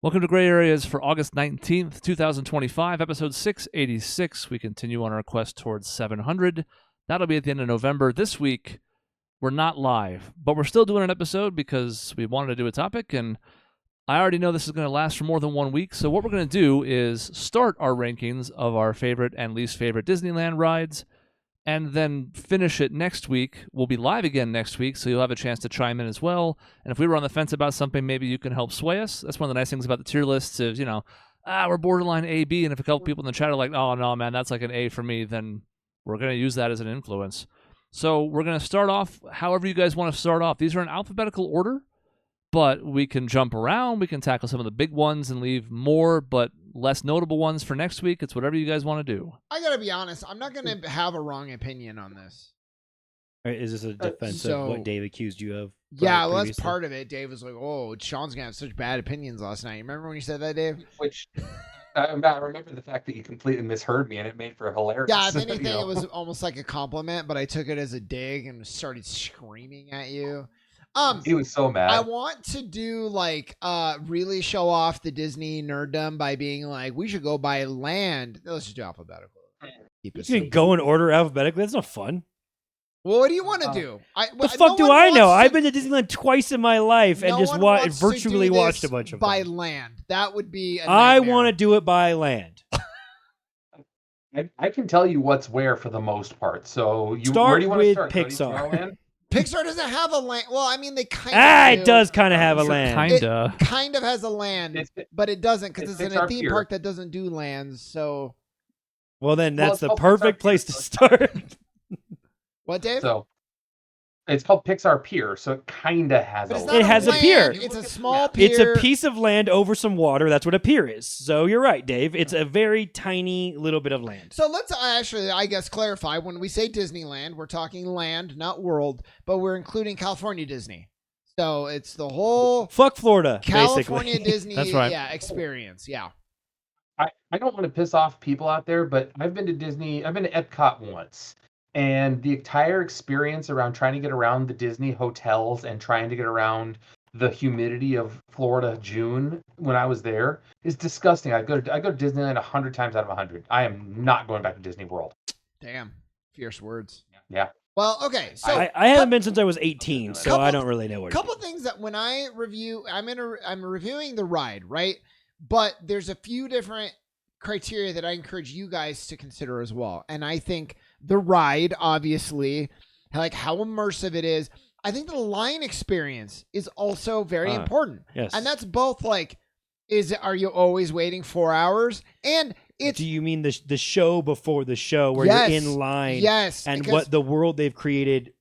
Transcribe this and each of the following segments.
Welcome to Gray Areas for August 19th, 2025, episode 686. We continue on our quest towards 700. That'll be at the end of November. This week, we're not live, but we're still doing an episode because we wanted to do a topic, and I already know this is going to last for more than 1 week. So what we're going to do is start our rankings of our favorite and least favorite Disneyland rides, and then finish it next week. We'll be live again next week, so you'll have a chance to chime in as well. And if we were on the fence about something, maybe you can help sway us. That's one of the nice things about the tier lists is, we're borderline A, B, and if a couple people in the chat are like, oh, no, man, that's like an A for me, then we're going to use that as an influence. So we're going to start off however you guys want to start off. These are in alphabetical order, but we can jump around. We can tackle some of the big ones and leave more but less notable ones for next week. It's whatever you guys want to do. I gotta be honest, I'm not gonna have a wrong opinion on this. Right, is this a defense of what Dave accused you of? Yeah, well, that's part of it. Dave was like, oh, Sean's gonna have such bad opinions last night. You remember when you said that, Dave? Which I remember the fact that you completely misheard me and it made for a hilarious. Yeah, if anything, it was almost like a compliment, but I took it as a dig and started screaming at you. He was so mad. I want to do really show off the Disney nerddom by being like, we should go by land. Let's just do alphabetical. You can go in order alphabetically. That's not fun. Well, what do you want to do? The fuck do I know? I've been to Disneyland twice in my life and just virtually watched a bunch of them. By land. That would be a I want to do it by land. I can tell you what's where for the most part. So where do you want to start? Pixar. Pixar doesn't have a land. Well, I mean, they kind of it does kind of have a land. It kind of has a land, but it doesn't because it's in a theme park that doesn't do lands. So, well, then that's the perfect place to start. What, Dave? So, it's called Pixar Pier, so it kind of has a land. It has a pier. It's a small pier. It's a piece of land over some water. That's what a pier is. So you're right, Dave. It's a very tiny little bit of land. So let's actually, I guess, clarify. When we say Disneyland, we're talking land, not world, but we're including California Disney. So it's the whole fuck Florida, California basically. Disney That's right. experience. Yeah. I don't want to piss off people out there, but I've been to Disney. I've been to Epcot once. And the entire experience around trying to get around the Disney hotels and trying to get around the humidity of Florida June when I was there is disgusting. I go to Disneyland 100 times out of 100. I am not going back to Disney World. Damn, fierce words. Yeah. Well, okay. So I haven't been since I was 18, so I don't really know what. A couple things that when I review, I'm reviewing the ride, right? But there's a few different criteria that I encourage you guys to consider as well, and I think the ride, obviously, like how immersive it is. I think the line experience is also very important. Yes. And that's both are you always waiting 4 hours? And do you mean the show before the show where you're in line? Yes. And what the world they've created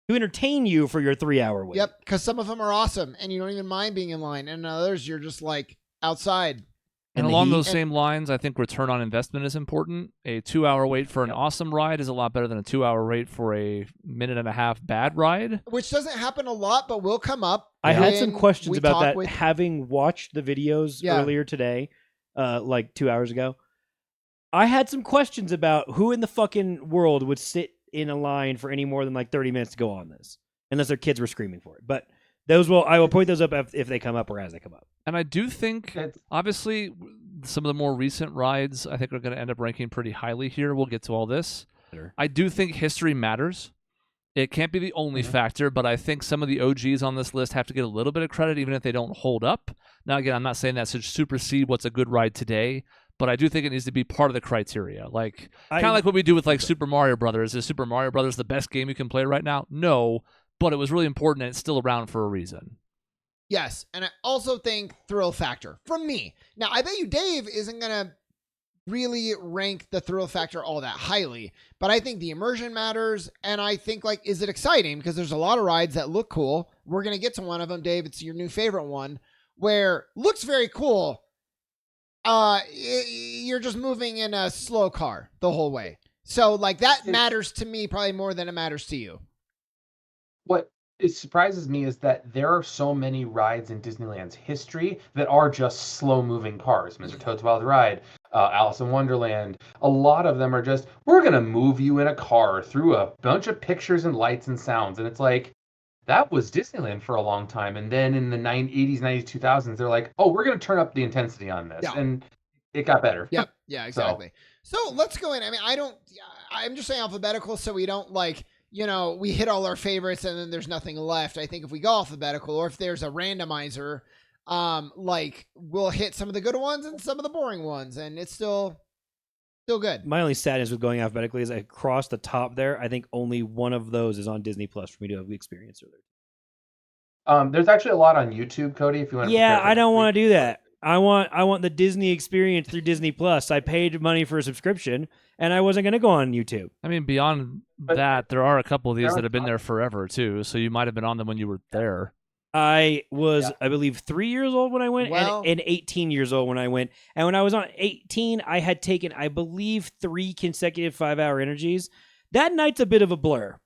to entertain you for your 3-hour wait. Yep. Because some of them are awesome and you don't even mind being in line. And others, you're just outside. And along those same lines, I think return on investment is important. A 2-hour wait for an awesome ride is a lot better than a 2-hour wait for a minute and a half bad ride. Which doesn't happen a lot, but will come up. I had some questions about that. Having watched the videos earlier today, 2 hours ago, I had some questions about who in the fucking world would sit in a line for any more than 30 minutes to go on this, unless their kids were screaming for it. But I will point those up if they come up or as they come up. And I do think, obviously, some of the more recent rides, I think are going to end up ranking pretty highly here. We'll get to all this. Sure. I do think history matters. It can't be the only factor, but I think some of the OGs on this list have to get a little bit of credit, even if they don't hold up. Now, again, I'm not saying that should supersede what's a good ride today, but I do think it needs to be part of the criteria. Kind of like what we do with Super Mario Brothers. Is Super Mario Brothers the best game you can play right now? No, but it was really important and it's still around for a reason. Yes, and I also think thrill factor from me. Now, I bet you Dave isn't going to really rank the thrill factor all that highly, but I think the immersion matters, and I think, is it exciting? Because there's a lot of rides that look cool. We're going to get to one of them, Dave. It's your new favorite one, where looks very cool. You're just moving in a slow car the whole way. So, that matters to me probably more than it matters to you. What it surprises me is that there are so many rides in Disneyland's history that are just slow-moving cars. Mr. Toad's Wild Ride, Alice in Wonderland. A lot of them are just, we're going to move you in a car through a bunch of pictures and lights and sounds. And it's that was Disneyland for a long time. And then in the 80s, 90s, 2000s, they're like, oh, we're going to turn up the intensity on this. Yeah. And it got better. Yep. Yeah, exactly. So let's go in. I mean, I'm just saying alphabetical so we don't like, we hit all our favorites and then there's nothing left. I think if we go alphabetical or if there's a randomizer, we'll hit some of the good ones and some of the boring ones, and it's still good. My only sadness with going alphabetically is across the top there, I think only one of those is on Disney Plus for me to have experienced earlier. There's actually a lot on YouTube, Cody, if you want to. Yeah, I don't want to do that. I want the Disney experience through Disney Plus. I paid money for a subscription, and I wasn't going to go on YouTube. I mean, beyond that, there are a couple of these that have been there forever, too, so you might have been on them when you were there. I was, I believe, 3 years old when I went, and 18 years old when I went. And when I was on 18, I had taken, I believe, 3 consecutive 5-hour energies. That night's a bit of a blur,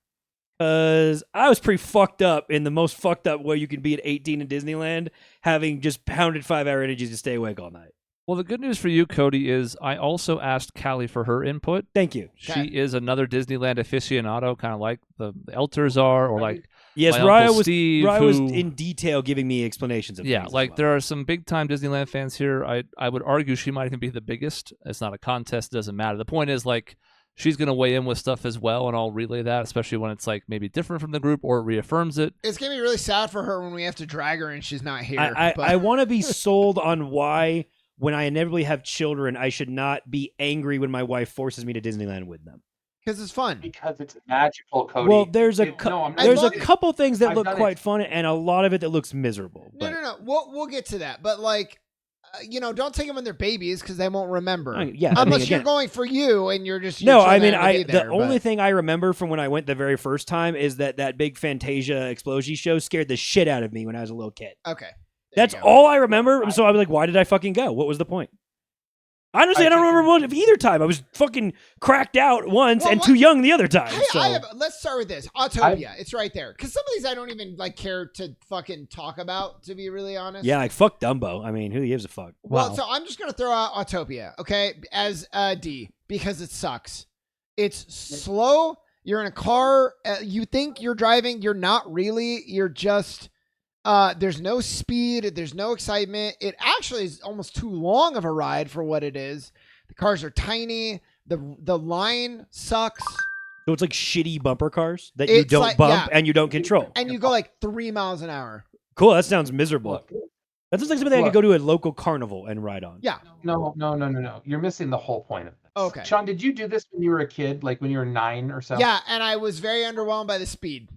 because I was pretty fucked up in the most fucked up way you can be at 18 in Disneyland, having just pounded 5-hour energies to stay awake all night. Well, the good news for you, Cody, is I also asked Callie for her input. Thank you. She is another Disneyland aficionado, kind of like the Elders are, or like yes, Raya was in detail giving me explanations of things. Like there are some big-time Disneyland fans here. I would argue she might even be the biggest. It's not a contest. It doesn't matter. The point is, like, she's going to weigh in with stuff as well, and I'll relay that, especially when it's like maybe different from the group or it reaffirms it. It's going to be really sad for her when we have to drag her and she's not here. I want to be sold on why, when I inevitably have children, I should not be angry when my wife forces me to Disneyland with them. Because it's fun. Because it's magical, Cody. Well, there's a couple things that look quite fun, and a lot of it that looks miserable. No. We'll get to that. But, like, don't take them when they're babies because they won't remember. Unless you're going for you and you're just... the only thing I remember from when I went the very first time is that big Fantasia Explosion show scared the shit out of me when I was a little kid. Okay. That's all I remember. So I was like, why did I fucking go? What was the point? Honestly, I don't remember much of either time. I was fucking cracked out once and too young the other time. Let's start with this. Autopia. It's right there. Because some of these I don't even care to fucking talk about, to be really honest. Yeah, fuck Dumbo. I mean, who gives a fuck? Well, so I'm just going to throw out Autopia, okay, as D, because it sucks. It's slow. You're in a car. You think you're driving. You're not really. You're just... there's no speed. There's no excitement. It actually is almost too long of a ride for what it is. The cars are tiny. The line sucks. So it's like shitty bumper cars that you don't bump and you don't control. And you go like 3 miles an hour. Cool. That sounds miserable. That sounds like something I could go to a local carnival and ride on. Yeah. No. You're missing the whole point of this. Okay. Sean, did you do this when you were a kid, like when you were 9 or so? Yeah, and I was very underwhelmed by the speed.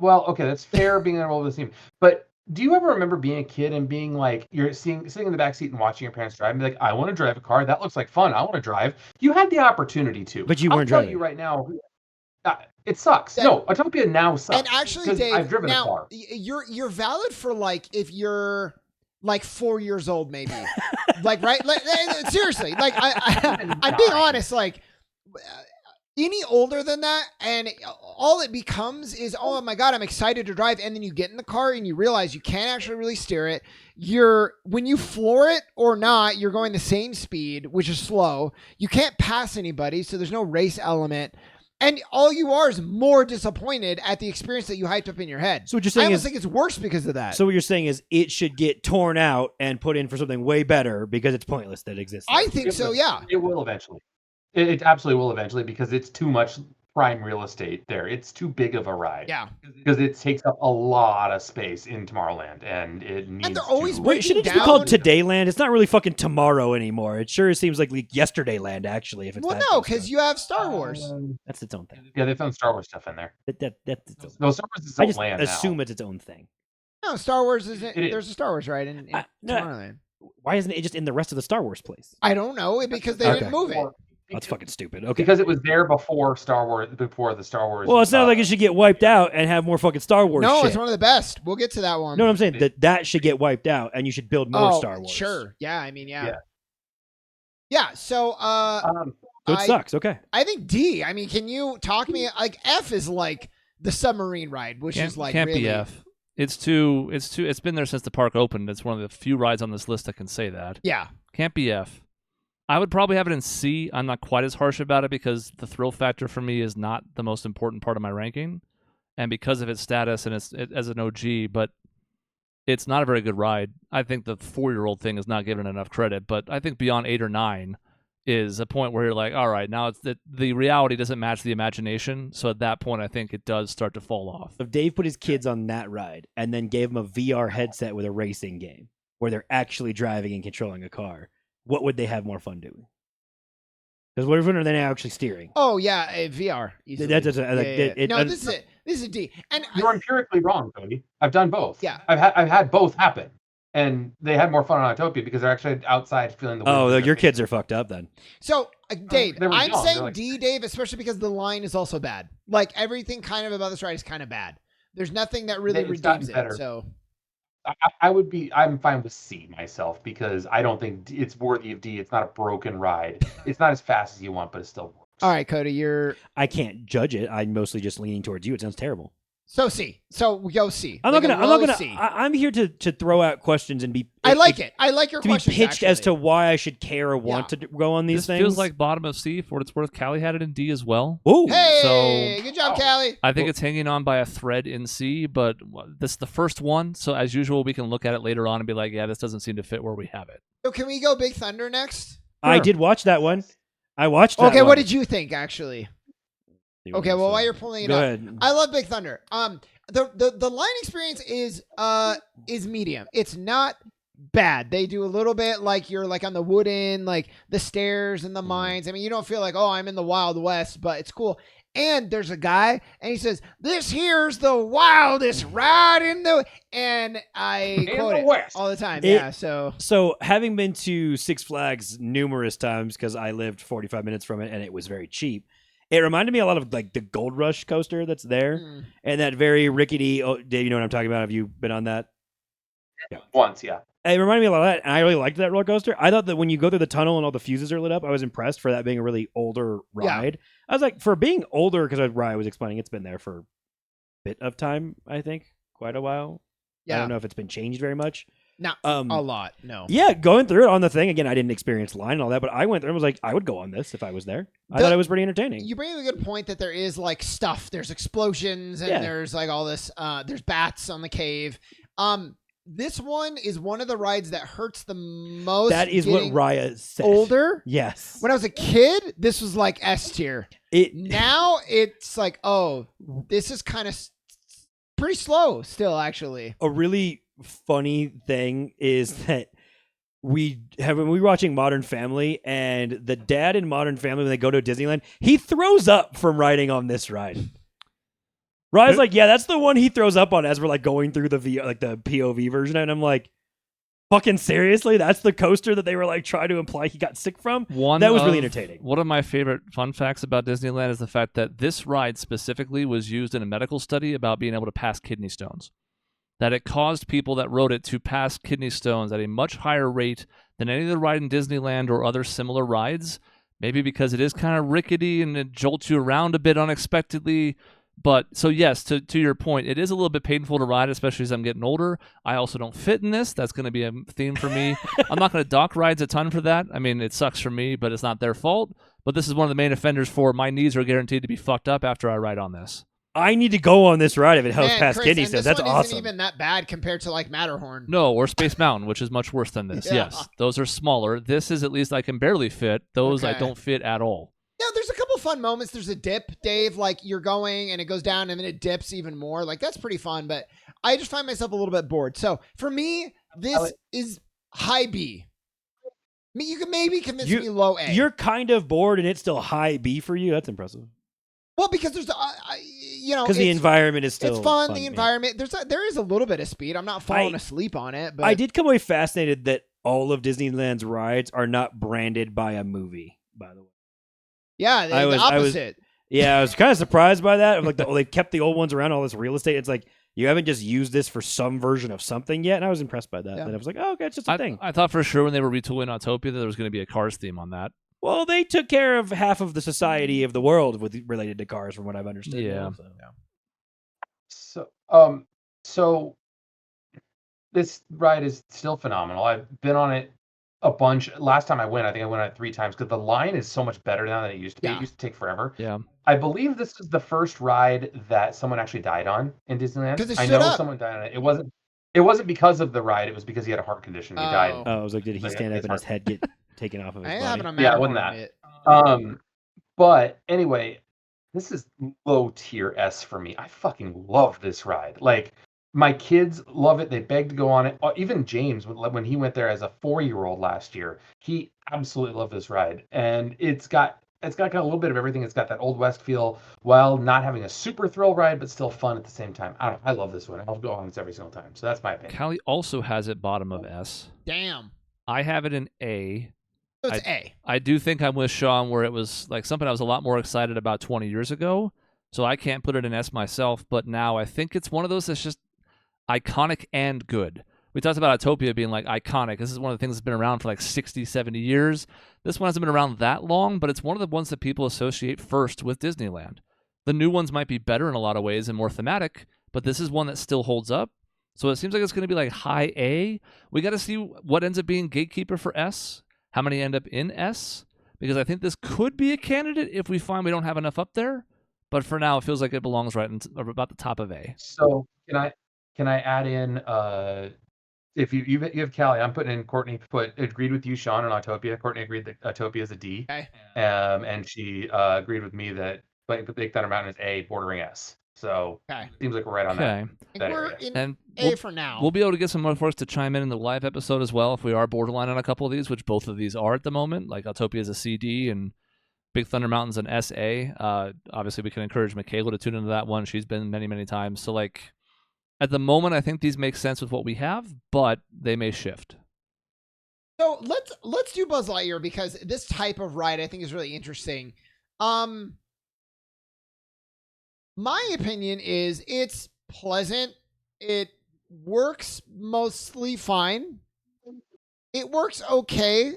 Well, okay, that's fair being enrolled in this team. But do you ever remember being a kid and being like, you're sitting in the back seat and watching your parents drive and be like, I want to drive a car. That looks like fun. I want to drive. You had the opportunity to. But you weren't driving. I'll tell you right now, it sucks. No, Autopia now sucks. And actually, Dave, I've driven a car. You're valid for like if you're like 4 years old, maybe. Like, right? Like, seriously, like I'm being honest, like. Any older than that, and all it becomes is, oh my God, I'm excited to drive. And then you get in the car and you realize you can't actually really steer it. When you floor it or not, you're going the same speed, which is slow. You can't pass anybody, so there's no race element. And all you are is more disappointed at the experience that you hyped up in your head. So what you're saying I almost think it's worse because of that. So what you're saying is it should get torn out and put in for something way better because it's pointless that it exists. I think so, yeah. It will eventually. It absolutely will eventually because it's too much prime real estate there. It's too big of a ride. Yeah. Because it takes up a lot of space in Tomorrowland and it needs and they're always Wait, should it just be called Todayland? It's not really fucking tomorrow anymore. It sure seems like Yesterdayland, actually. If it's no, because you have Star Wars. That's its own thing. Yeah, they found Star Wars stuff in there. That's its own No, Star Wars is its own land assume now. it's its own thing. No, Star Wars isn't. There's a Star Wars ride in Tomorrowland. Why isn't it just in the rest of the Star Wars place? I don't know. Because they didn't move it. That's fucking stupid. Okay. Because it was there before the Star Wars. Well, it sounds like it should get wiped out and have more fucking Star Wars shit. It's one of the best. We'll get to that one. No, what I'm saying that should get wiped out and you should build more Star Wars. Sure. Yeah, I mean, yeah. So it sucks. Okay. I think D. I mean, can you talk to me? Like F is like the submarine ride, which is like can't really... be F. It's been there since the park opened. It's one of the few rides on this list that can say that. Yeah. Can't be F. I would probably have it in C. I'm not quite as harsh about it because the thrill factor for me is not the most important part of my ranking. and because of its status and as an OG, but it's not a very good ride. I think the 4-year-old thing is not given enough credit, but I think beyond 8 or 9 is a point where you're like, all right, now it's the reality doesn't match the imagination. So at that point, I think it does start to fall off. If Dave put his kids on that ride and then gave them a VR headset with a racing game where they're actually driving and controlling a car, what would they have more fun doing? Because what are they now actually steering? Oh yeah, VR. This is it. This is D. And you're empirically wrong, Cody. I've done both. Yeah, I've had both happen, and they had more fun on Autopia because they're actually outside feeling the wind. Oh, your kids are fucked up then. So Dave, I'm young. saying D, Dave, especially because the line is also bad. Like everything kind of about this ride is kind of bad. There's nothing that really redeems it. So I'm fine with C myself because I don't think it's worthy of D. It's not a broken ride. It's not as fast as you want, but it still works. All right, Cody, I can't judge it. I'm mostly just leaning towards you. It sounds terrible. So C. So we go C. I'm not gonna. I'm here to throw out questions and be. I like it. I like your to questions, be pitched actually. as to why I should care or want to go on these things. Feels like bottom of C. For what it's worth, Callie had it in D as well. Ooh, hey, good job, Callie. I think it's hanging on by a thread in C, but this is the first one. So as usual, we can look at it later on and be like, yeah, this doesn't seem to fit where we have it. So can we go Big Thunder next? I did watch that one. I watched that Okay, one. what did you think, actually? Okay, well, while you're pulling it Go up, ahead. I love Big Thunder. The line experience is medium. It's not bad. They do a little bit like you're like on the wooden, like the stairs and the mines. I mean, you don't feel like, oh, I'm in the Wild West, but it's cool. And there's a guy, and he says, "This here's the wildest ride in the," and I quote it all the time. So having been to Six Flags numerous times because I lived 45 minutes from it, and it was very cheap. It reminded me a lot of like the Gold Rush coaster that's there, and that very rickety. Oh, Dave, you know what I'm talking about? Have you been on that? Yeah. Once, yeah. It reminded me a lot of that, and I really liked that roller coaster. I thought that when you go through the tunnel and all the fuses are lit up, I was impressed for that being a really older ride. Yeah. I was like, for being older, because I was explaining, it's been there for a bit of time, I think, quite a while. Yeah. I don't know if it's been changed very much. Not a lot, no. Yeah, going through it on the thing, again, I didn't experience line and all that, but I went through and was like, I would go on this if I was there. I thought it was pretty entertaining. You bring up a good point that there is like stuff. There's explosions and there's like all this, there's bats on the cave. This one is one of the rides that hurts the most. That is what Raya said. Older? Yes. When I was a kid, this was like S tier. Now it's like, oh, this is kind of pretty slow still, actually. A really funny thing is that when we were watching Modern Family, and the dad in Modern Family, when they go to Disneyland, he throws up from riding on this ride. Raya's like, yeah, that's the one he throws up on as we're like going through the POV version, and I'm like, fucking seriously? That's the coaster that they were like trying to imply he got sick from? That was really entertaining. One of my favorite fun facts about Disneyland is the fact that this ride specifically was used in a medical study about being able to pass kidney stones. That it caused people that rode it to pass kidney stones at a much higher rate than any other ride in Disneyland or other similar rides. Maybe because it is kind of rickety and it jolts you around a bit unexpectedly. But so yes, to your point, it is a little bit painful to ride, especially as I'm getting older. I also don't fit in this. That's going to be a theme for me. I'm not going to dock rides a ton for that. I mean, it sucks for me, but it's not their fault. But this is one of the main offenders for my knees are guaranteed to be fucked up after I ride on this. I need to go on this ride if it helps past kidney stones. That's awesome. Isn't even that bad compared to like Matterhorn. No, or Space Mountain, which is much worse than this. Yes, those are smaller. This is at least I can barely fit. Those I don't fit at all. Yeah, there's a couple fun moments. There's a dip, Dave, like you're going and it goes down and then it dips even more. Like that's pretty fun, but I just find myself a little bit bored. So for me, this is high B. I mean, you can maybe convince me low A. You're kind of bored and it's still high B for you. That's impressive. Well, because there's, because the environment is still it's fun. The environment, there is a little bit of speed. I'm not falling asleep on it, but I did come away fascinated that all of Disneyland's rides are not branded by a movie. By the way, yeah, the opposite. I was kind of surprised by that. Like they kept the old ones around, all this real estate. It's like you haven't just used this for some version of something yet, and I was impressed by that. And I was like, oh, okay, it's just a thing. I thought for sure when they were retooling Autopia that there was going to be a Cars theme on that. Well, they took care of half of the society of the world related to cars, from what I've understood. Yeah. So this ride is still phenomenal. I've been on it a bunch. Last time I went, I think I went on it 3 times because the line is so much better now than it used to be. Yeah. It used to take forever. Yeah. I believe this is the first ride that someone actually died on in Disneyland. 'Cause it I stood know up. someone died on it. It wasn't because of the ride. It was because he had a heart condition. He died. Oh, I was like, did he Like, stand up his and his heart- head get taken off of his I body? haven't on Yeah, it wasn't that. But anyway, this is low tier S for me. I fucking love this ride. Like, my kids love it. They beg to go on it. Even James, when he went there as a 4-year-old last year, he absolutely loved this ride. And it's got kind of a little bit of everything. It's got that Old West feel while not having a super thrill ride, but still fun at the same time. I don't know. I love this one. I'll go on this every single time. So that's my opinion. Callie also has it bottom of S. Damn. I have it in A. So it's A. I do think I'm with Sean where it was like something I was a lot more excited about 20 years ago. So I can't put it in S myself, but now I think it's one of those that's just iconic and good. We talked about Autopia being like iconic. This is one of the things that's been around for like 60, 70 years. This one hasn't been around that long, but it's one of the ones that people associate first with Disneyland. The new ones might be better in a lot of ways and more thematic, but this is one that still holds up. So it seems like it's going to be like high A. We got to see what ends up being gatekeeper for S. How many end up in S? Because I think this could be a candidate if we find we don't have enough up there. But for now, it feels like it belongs right about the top of A. So can I add in if you have Callie, I'm putting in Courtney agreed with you, Sean, on Autopia. Courtney agreed that Autopia is a D. Okay. And she agreed with me that Big Thunder Mountain is A, bordering S. So seems like we're right on that. We're in A for now. We'll be able to get some more folks to chime in the live episode as well if we are borderline on a couple of these, which both of these are at the moment. Like Autopia is a CD and Big Thunder Mountain's an SA. Obviously, we can encourage Michaela to tune into that one. She's been many, many times. So, like, at the moment, I think these make sense with what we have, but they may shift. So let's do Buzz Lightyear because this type of ride I think is really interesting. My opinion is it's pleasant. It works mostly fine. It works okay.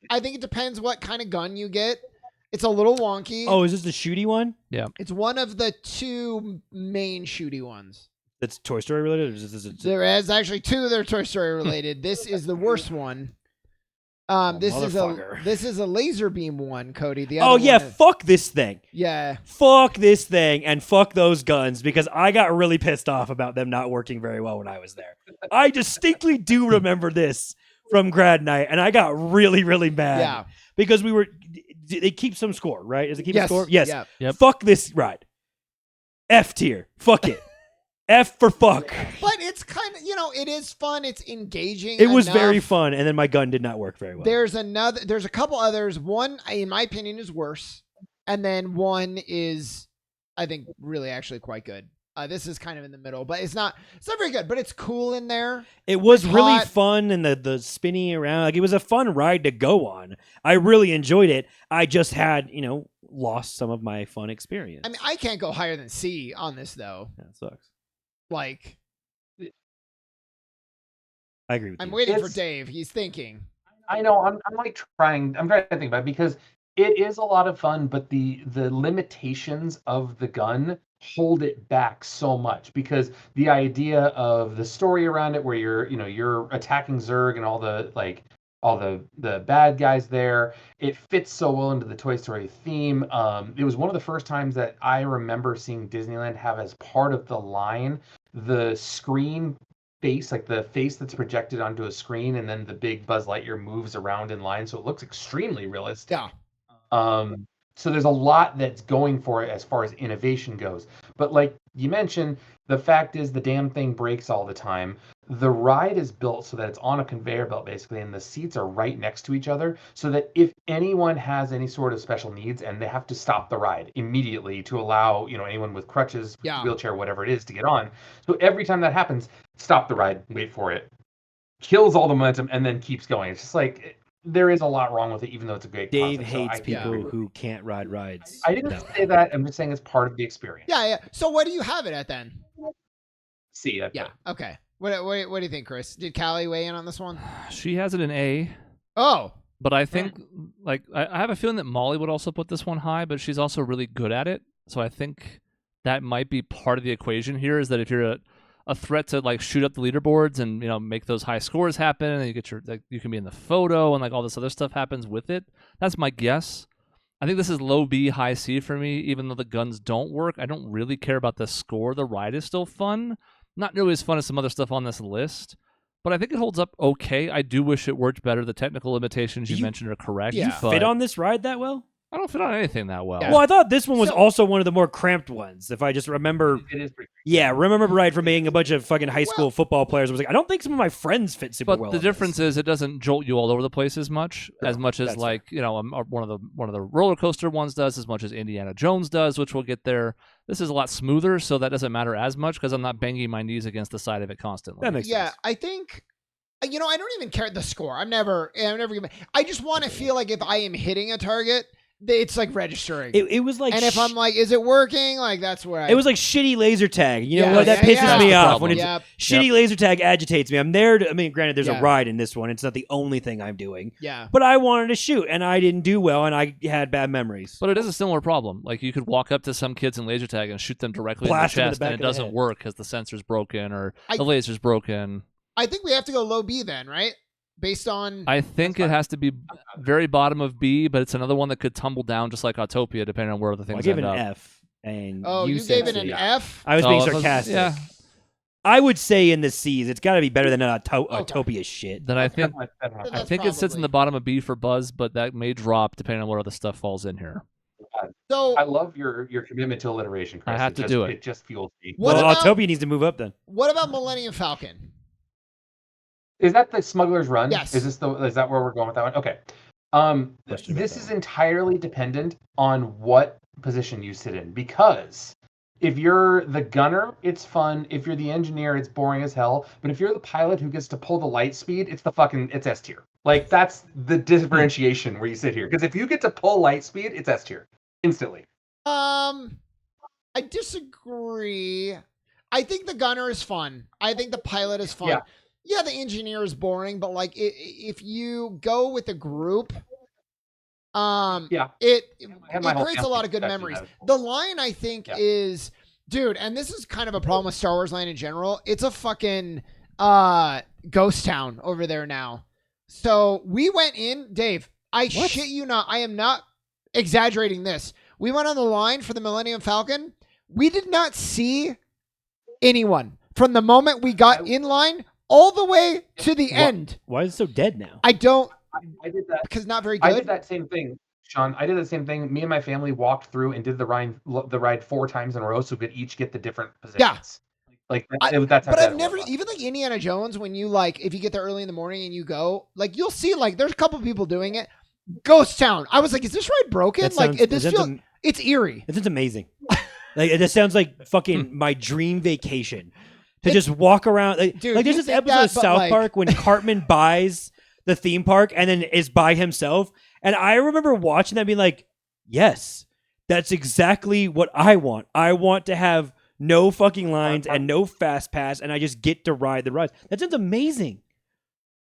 I think it depends what kind of gun you get. It's a little wonky. Oh, is this the shooty one? Yeah. It's one of the 2 main shooty ones. That's Toy Story related? Or is this There is actually 2 that are Toy Story related. This is the worst one. This is a laser beam one, Cody. The other one fuck this thing. Yeah. Fuck this thing and fuck those guns because I got really pissed off about them not working very well when I was there. I distinctly do remember this from grad night, and I got really, really mad. Yeah. Because they keep some score, right? Is it keep a score? Yes. Yeah. Yep. Fuck this ride. F tier. Fuck it. F for fuck. But it's kind of, it is fun. It's engaging. It was very fun, and then my gun did not work very well. There's a couple others. One, in my opinion, is worse. And then one is, I think, really actually quite good. This is kind of in the middle, but it's not very good, but it's cool in there. It was really fun, and the spinning around, like it was a fun ride to go on. I really enjoyed it. I just had, lost some of my fun experience. I mean, I can't go higher than C on this though. That sucks. Like, I agree with you. I'm waiting for Dave. He's thinking. I know. I'm trying to think about it because it is a lot of fun, but the limitations of the gun hold it back so much because the idea of the story around it where you're attacking Zurg and all the bad guys there, it fits so well into the Toy Story theme. It was one of the first times that I remember seeing Disneyland have as part of the line the screen face, like the face that's projected onto a screen, and then the big Buzz Lightyear moves around in line, so it looks extremely realistic. Yeah. So there's a lot that's going for it as far as innovation goes. But like you mentioned, the fact is the damn thing breaks all the time. The ride is built so that it's on a conveyor belt basically, and the seats are right next to each other so that if anyone has any sort of special needs and they have to stop the ride immediately to allow, anyone with crutches, wheelchair, whatever it is to get on. So every time that happens, stop the ride, wait for it, kills all the momentum, and then keeps going. It's just like... There is a lot wrong with it, even though it's a great Dave concept. hates people who can't ride rides. I didn't say that. I'm just saying it's part of the experience. Yeah. So what do you have it at then? C. Yeah. Okay. What do you think, Chris? Did Callie weigh in on this one? She has it in A. Oh. But I think, I have a feeling that Molly would also put this one high, but she's also really good at it. So I think that might be part of the equation here is that if you're a threat to like shoot up the leaderboards and make those high scores happen, and you get you can be in the photo and like all this other stuff happens with it. That's my guess. I think this is low B, high C for me. Even though the guns don't work, I don't really care about the score. The ride is still fun, not nearly as fun as some other stuff on this list, but I think it holds up okay. I do wish it worked better. The technical limitations you mentioned are correct. You fit on this ride that well? I don't fit on anything that well. Yeah. Well, I thought this one was also one of the more cramped ones. If I just remember, it is pretty. Yeah, remember right from being a bunch of fucking high school football players. I was like, I don't think some of my friends fit super well. But the difference is it doesn't jolt you all over the place as much as like one of the roller coaster ones does, as much as Indiana Jones does, which we'll get there. This is a lot smoother, so that doesn't matter as much because I'm not banging my knees against the side of it constantly. That makes sense. Yeah, I think. I don't even care the score. I'm never giving. I just want to feel like if I am hitting a target, it's like registering. It was like, and if I'm like, is it working? Like that's where it was like shitty laser tag. You know what? That pisses me off when it's shitty laser tag agitates me. I'm there to. I mean, granted, there's a ride in this one. It's not the only thing I'm doing. Yeah. But I wanted to shoot, and I didn't do well, and I had bad memories. But it is a similar problem. Like you could walk up to some kids in laser tag and shoot them directly in the chest, and it doesn't work because the sensor's broken or the laser's broken. I think we have to go low B then, right? Based on... I think it has to be very bottom of B, but it's another one that could tumble down just like Autopia, depending on where the things end up. I gave it an F. And you gave it an F? I was being sarcastic. Yeah. I would say in the C's, it's got to be better than Autopia shit. Then I think it sits in the bottom of B for Buzz, but that may drop depending on where other stuff falls in here. So I love your commitment to alliteration, Chris. I have to do it. It just fuels me. Autopia needs to move up then. What about Millennium Falcon? Is that the Smuggler's Run? Yes. Is that where we're going with that one? Okay. This is entirely dependent on what position you sit in, because if you're the gunner, it's fun. If you're the engineer, it's boring as hell. But if you're the pilot who gets to pull the light speed, it's S tier. Like that's the differentiation where you sit here. Because if you get to pull light speed, it's S tier instantly. I disagree. I think the gunner is fun. I think the pilot is fun. Yeah, the engineer is boring, but like if you go with a group, it creates a lot of good memories. The line I think is, dude, and this is kind of a problem with Star Wars Land in general. It's a fucking ghost town over there now. So we went in, Dave. Shit you not. I am not exaggerating this. We went on the line for the Millennium Falcon. We did not see anyone from the moment we got in line all the way to the end. Why is it so dead now? I did that because not very good. I did that same thing, Sean. I did the same thing. Me and my family walked through and did the ride 4 times in a row, so we could each get the different positions. Yeah. Like that's. But I've never, even like Indiana Jones, when you if you get there early in the morning and you go, like you'll see there's a couple people doing it. Ghost Town. I was like, is this ride broken? It's eerie. This is amazing. It just sounds like fucking my dream vacation. To just walk around. Dude, there's this episode of South Park when Cartman buys the theme park and then is by himself. And I remember watching that being like, yes, that's exactly what I want. I want to have no fucking lines and no fast pass, and I just get to ride the rides. That sounds amazing.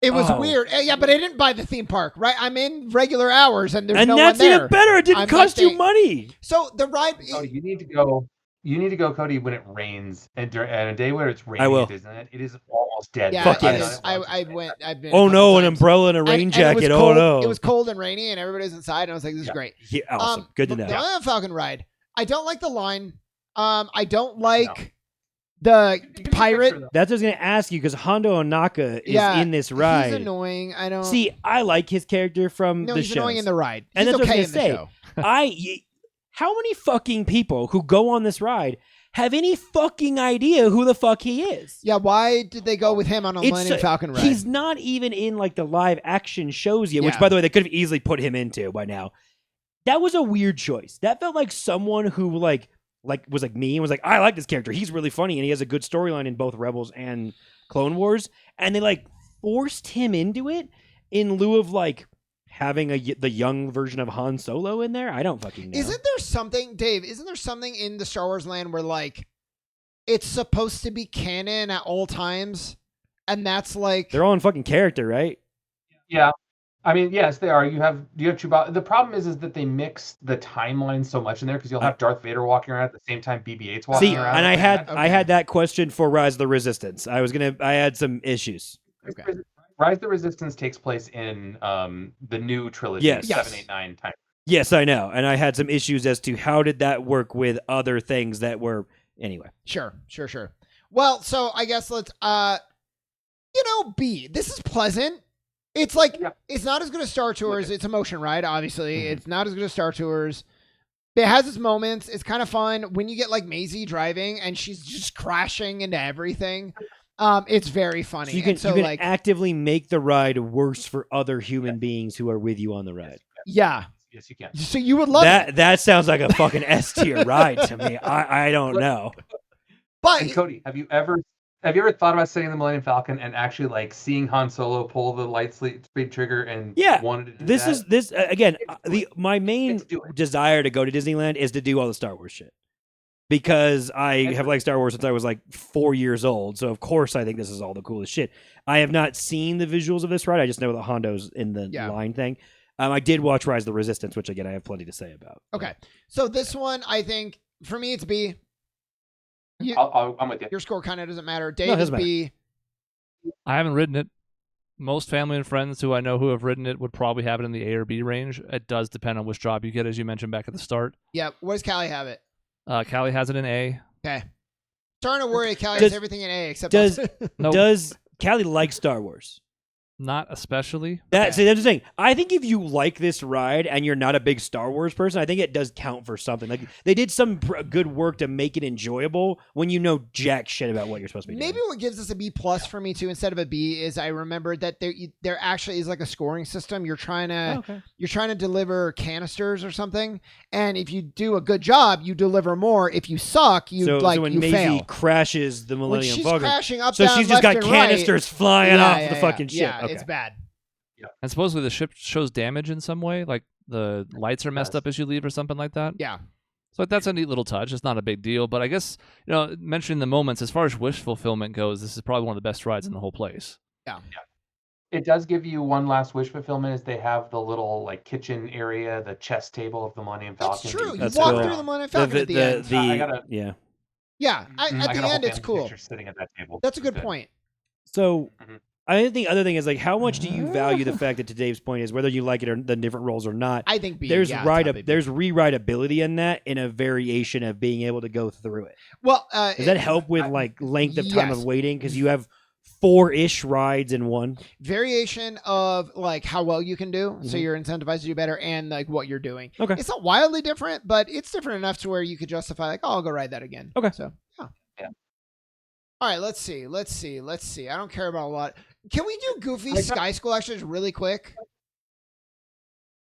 It was weird. Yeah, but I didn't buy the theme park, right? I'm in regular hours and there's no one there. And that's even better. It didn't cost you money. So the ride... Oh, you need to go... You need to go, Cody, when it rains and a day where it's raining. I will. At Disneyland, it is almost dead. Yeah, fuck yes. I went. I've been. Oh no, an umbrella and a rain jacket. Oh no, it was cold and rainy, and everybody's inside. And I was like, "This is great." Yeah, awesome. Good to know. The Millennium Falcon ride. I don't like the line. I don't like the pirate. That's what I was gonna ask you because Hondo Onaka is in this ride. He's annoying. I don't see. I like his character from the show. He's annoying in the ride. And he's that's okay what I was gonna say. How many fucking people who go on this ride have any fucking idea who the fuck he is? Yeah, why did they go with him on a Millennium Falcon ride? He's not even in the live action shows yet, which by the way, they could have easily put him into by now. That was a weird choice. That felt like someone who was like me and was like, I like this character. He's really funny and he has a good storyline in both Rebels and Clone Wars. And they forced him into it in lieu of having the young version of Han Solo in there. I don't fucking know. Isn't there something, Dave? Isn't there something in the Star Wars land where it's supposed to be canon at all times, and that's they're all in fucking character, right? Yeah, I mean, yes, they are. You have Chewbacca. The problem is that they mix the timeline so much in there because you'll have Darth Vader walking around at the same time BB-8's walking around. And I had that question for Rise of the Resistance. I had some issues. Okay. Rise of the Resistance takes place in the new trilogy, 7, 8, 9 time. Yes, I know, and I had some issues as to how did that work with other things that were anyway. Sure. Well, so I guess let's B. This is pleasant. It's like it's not as good as Star Tours. It's a motion ride, obviously. It's not as good as Star Tours. It has its moments. It's kind of fun when you get like Maisie driving and she's just crashing into everything. It's very funny. So you can actively make the ride worse for other human beings who are with you on the ride. Yeah. Yes, you can. So you would love that. That sounds like a fucking S tier ride to me. I don't know. But and Cody, have you ever thought about sitting in the Millennium Falcon and actually like seeing Han Solo pull the light speed trigger and wanted to do that? My main desire to go to Disneyland is to do all the Star Wars shit. Because I have liked Star Wars since I was like 4 years old. So, of course, I think this is all the coolest shit. I have not seen the visuals of this ride. I just know the Hondo's in the line thing. I did watch Rise of the Resistance, which, again, I have plenty to say about. Okay. So this one, I think, for me, it's B. I'm with you. Your score kind of doesn't matter. Dave is B. I haven't ridden it. Most family and friends who I know who have ridden it would probably have it in the A or B range. It does depend on which job you get, as you mentioned back at the start. Yeah. Where does Callie have it? Callie has it in A. Okay. Starting to worry. Callie has everything in A except Does Callie like Star Wars? Not especially. See, that's the thing. I think if you like this ride and you're not a big Star Wars person, I think it does count for something. Like they did some good work to make it enjoyable when you know jack shit about what you're supposed to be doing. Maybe what gives us a B+ for me too instead of a B is I remembered that there actually is like a scoring system. You're trying to deliver canisters or something, and if you do a good job, you deliver more. If you suck, you so when you Maisie fail. Crashes the Millennium Falcon, Falcon, crashing up, so down, she's just got left, and canisters right. flying off the fucking ship. Yeah, Okay. it's bad. Yeah. And supposedly the ship shows damage in some way, like the lights are messed up as you leave or something like that. Yeah. So that's a neat little touch. It's not a big deal, but I guess, mentioning the moments, as far as wish fulfillment goes, this is probably one of the best rides in the whole place. Yeah. It does give you one last wish fulfillment is they have the little like kitchen area, the chess table of the Millennium Falcon. That's true. That's you walk cool. through the Millennium Falcon at the end. Yeah. At the end, it's cool. Sitting at that table. That's a good point. So I think the other thing is like how much do you value the fact that to Dave's point is whether you like it or the different roles or not. I think B. There's rewritability in that in a variation of being able to go through it. Well, does that help with like length of time of waiting because you have 4-ish rides in one? Variation of like how well you can do, so you're incentivized to do better, and like what you're doing. Okay, it's not wildly different, but it's different enough to where you could justify like, oh, I'll go ride that again. Okay, so yeah. All right, let's see. I don't care about a lot. Can we do Goofy Sky School actually just really quick?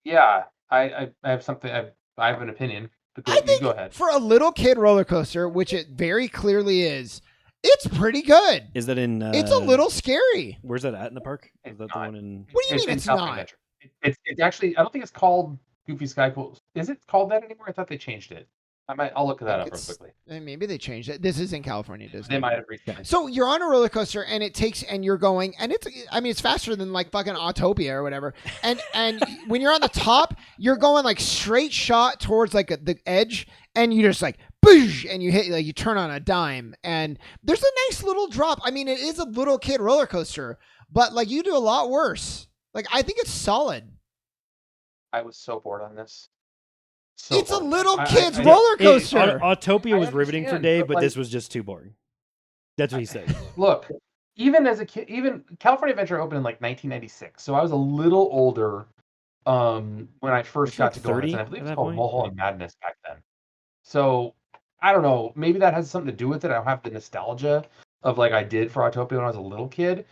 Yeah, I have something. I have an opinion. But you go ahead. For a little kid roller coaster, which it very clearly is, it's pretty good. Is that in? It's a little scary. Where's that at in the park? Is that the one in? What do you mean it's not? It's actually. I don't think it's called Goofy Sky School. Is it called that anymore? I thought they changed it. I'll look that up real quickly. Maybe they changed it. This is in California, Disney. They might have recently. So you're on a roller coaster and you're going, and it's faster than like fucking Autopia or whatever. And when you're on the top, you're going like straight shot towards like the edge, and you just like boosh, and you hit like you turn on a dime, and there's a nice little drop. I mean, it is a little kid roller coaster, but like you do a lot worse. Like I think it's solid. I was so bored on this. It's a little kid's roller coaster. Autopia was riveting for Dave, but this was just too boring. That's what he said. Look, even as a kid, even California Adventure opened in like 1996, so I was a little older when I first got to go. And I believe it was called Mulholland Madness back then. So I don't know. Maybe that has something to do with it. I don't have the nostalgia of like I did for Autopia when I was a little kid,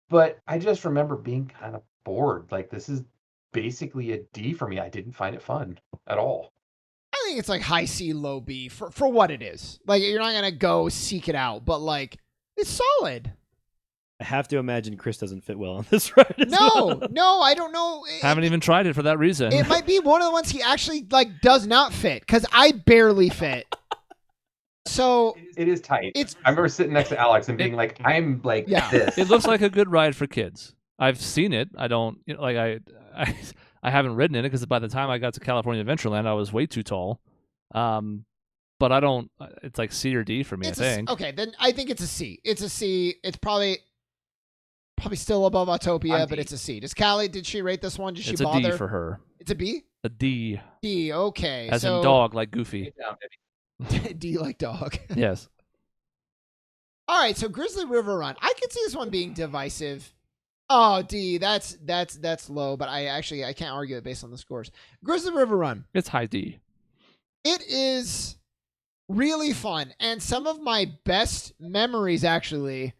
but I just remember being kind of bored. Like this is basically a D for me. I didn't find it fun at all. I think it's like high C, low B for what it is. Like you're not gonna go seek it out, but like it's solid. I have to imagine Chris doesn't fit well on this ride. No, I don't know. Haven't even tried it for that reason. It might be one of the ones he actually like does not fit because I barely fit. So it is tight. I remember sitting next to Alex and being like, I'm like this. It looks like a good ride for kids. I've seen it. I don't I haven't ridden in it because by the time I got to California Adventureland, I was way too tall. But I don't. It's like C or D for me. I think. Okay, then I think it's a C. It's a C. It's probably still above Autopia, but it's a C. Did she rate this one? Did she bother? It's a D for her. It's a B? A D. D, okay. As in dog, like Goofy. D like dog. Yes. All right, so Grizzly River Run. I could see this one being divisive. Oh, D, that's low, but I can't argue it based on the scores. Grizzly River Run. It's high D. It is really fun, and some of my best memories actually.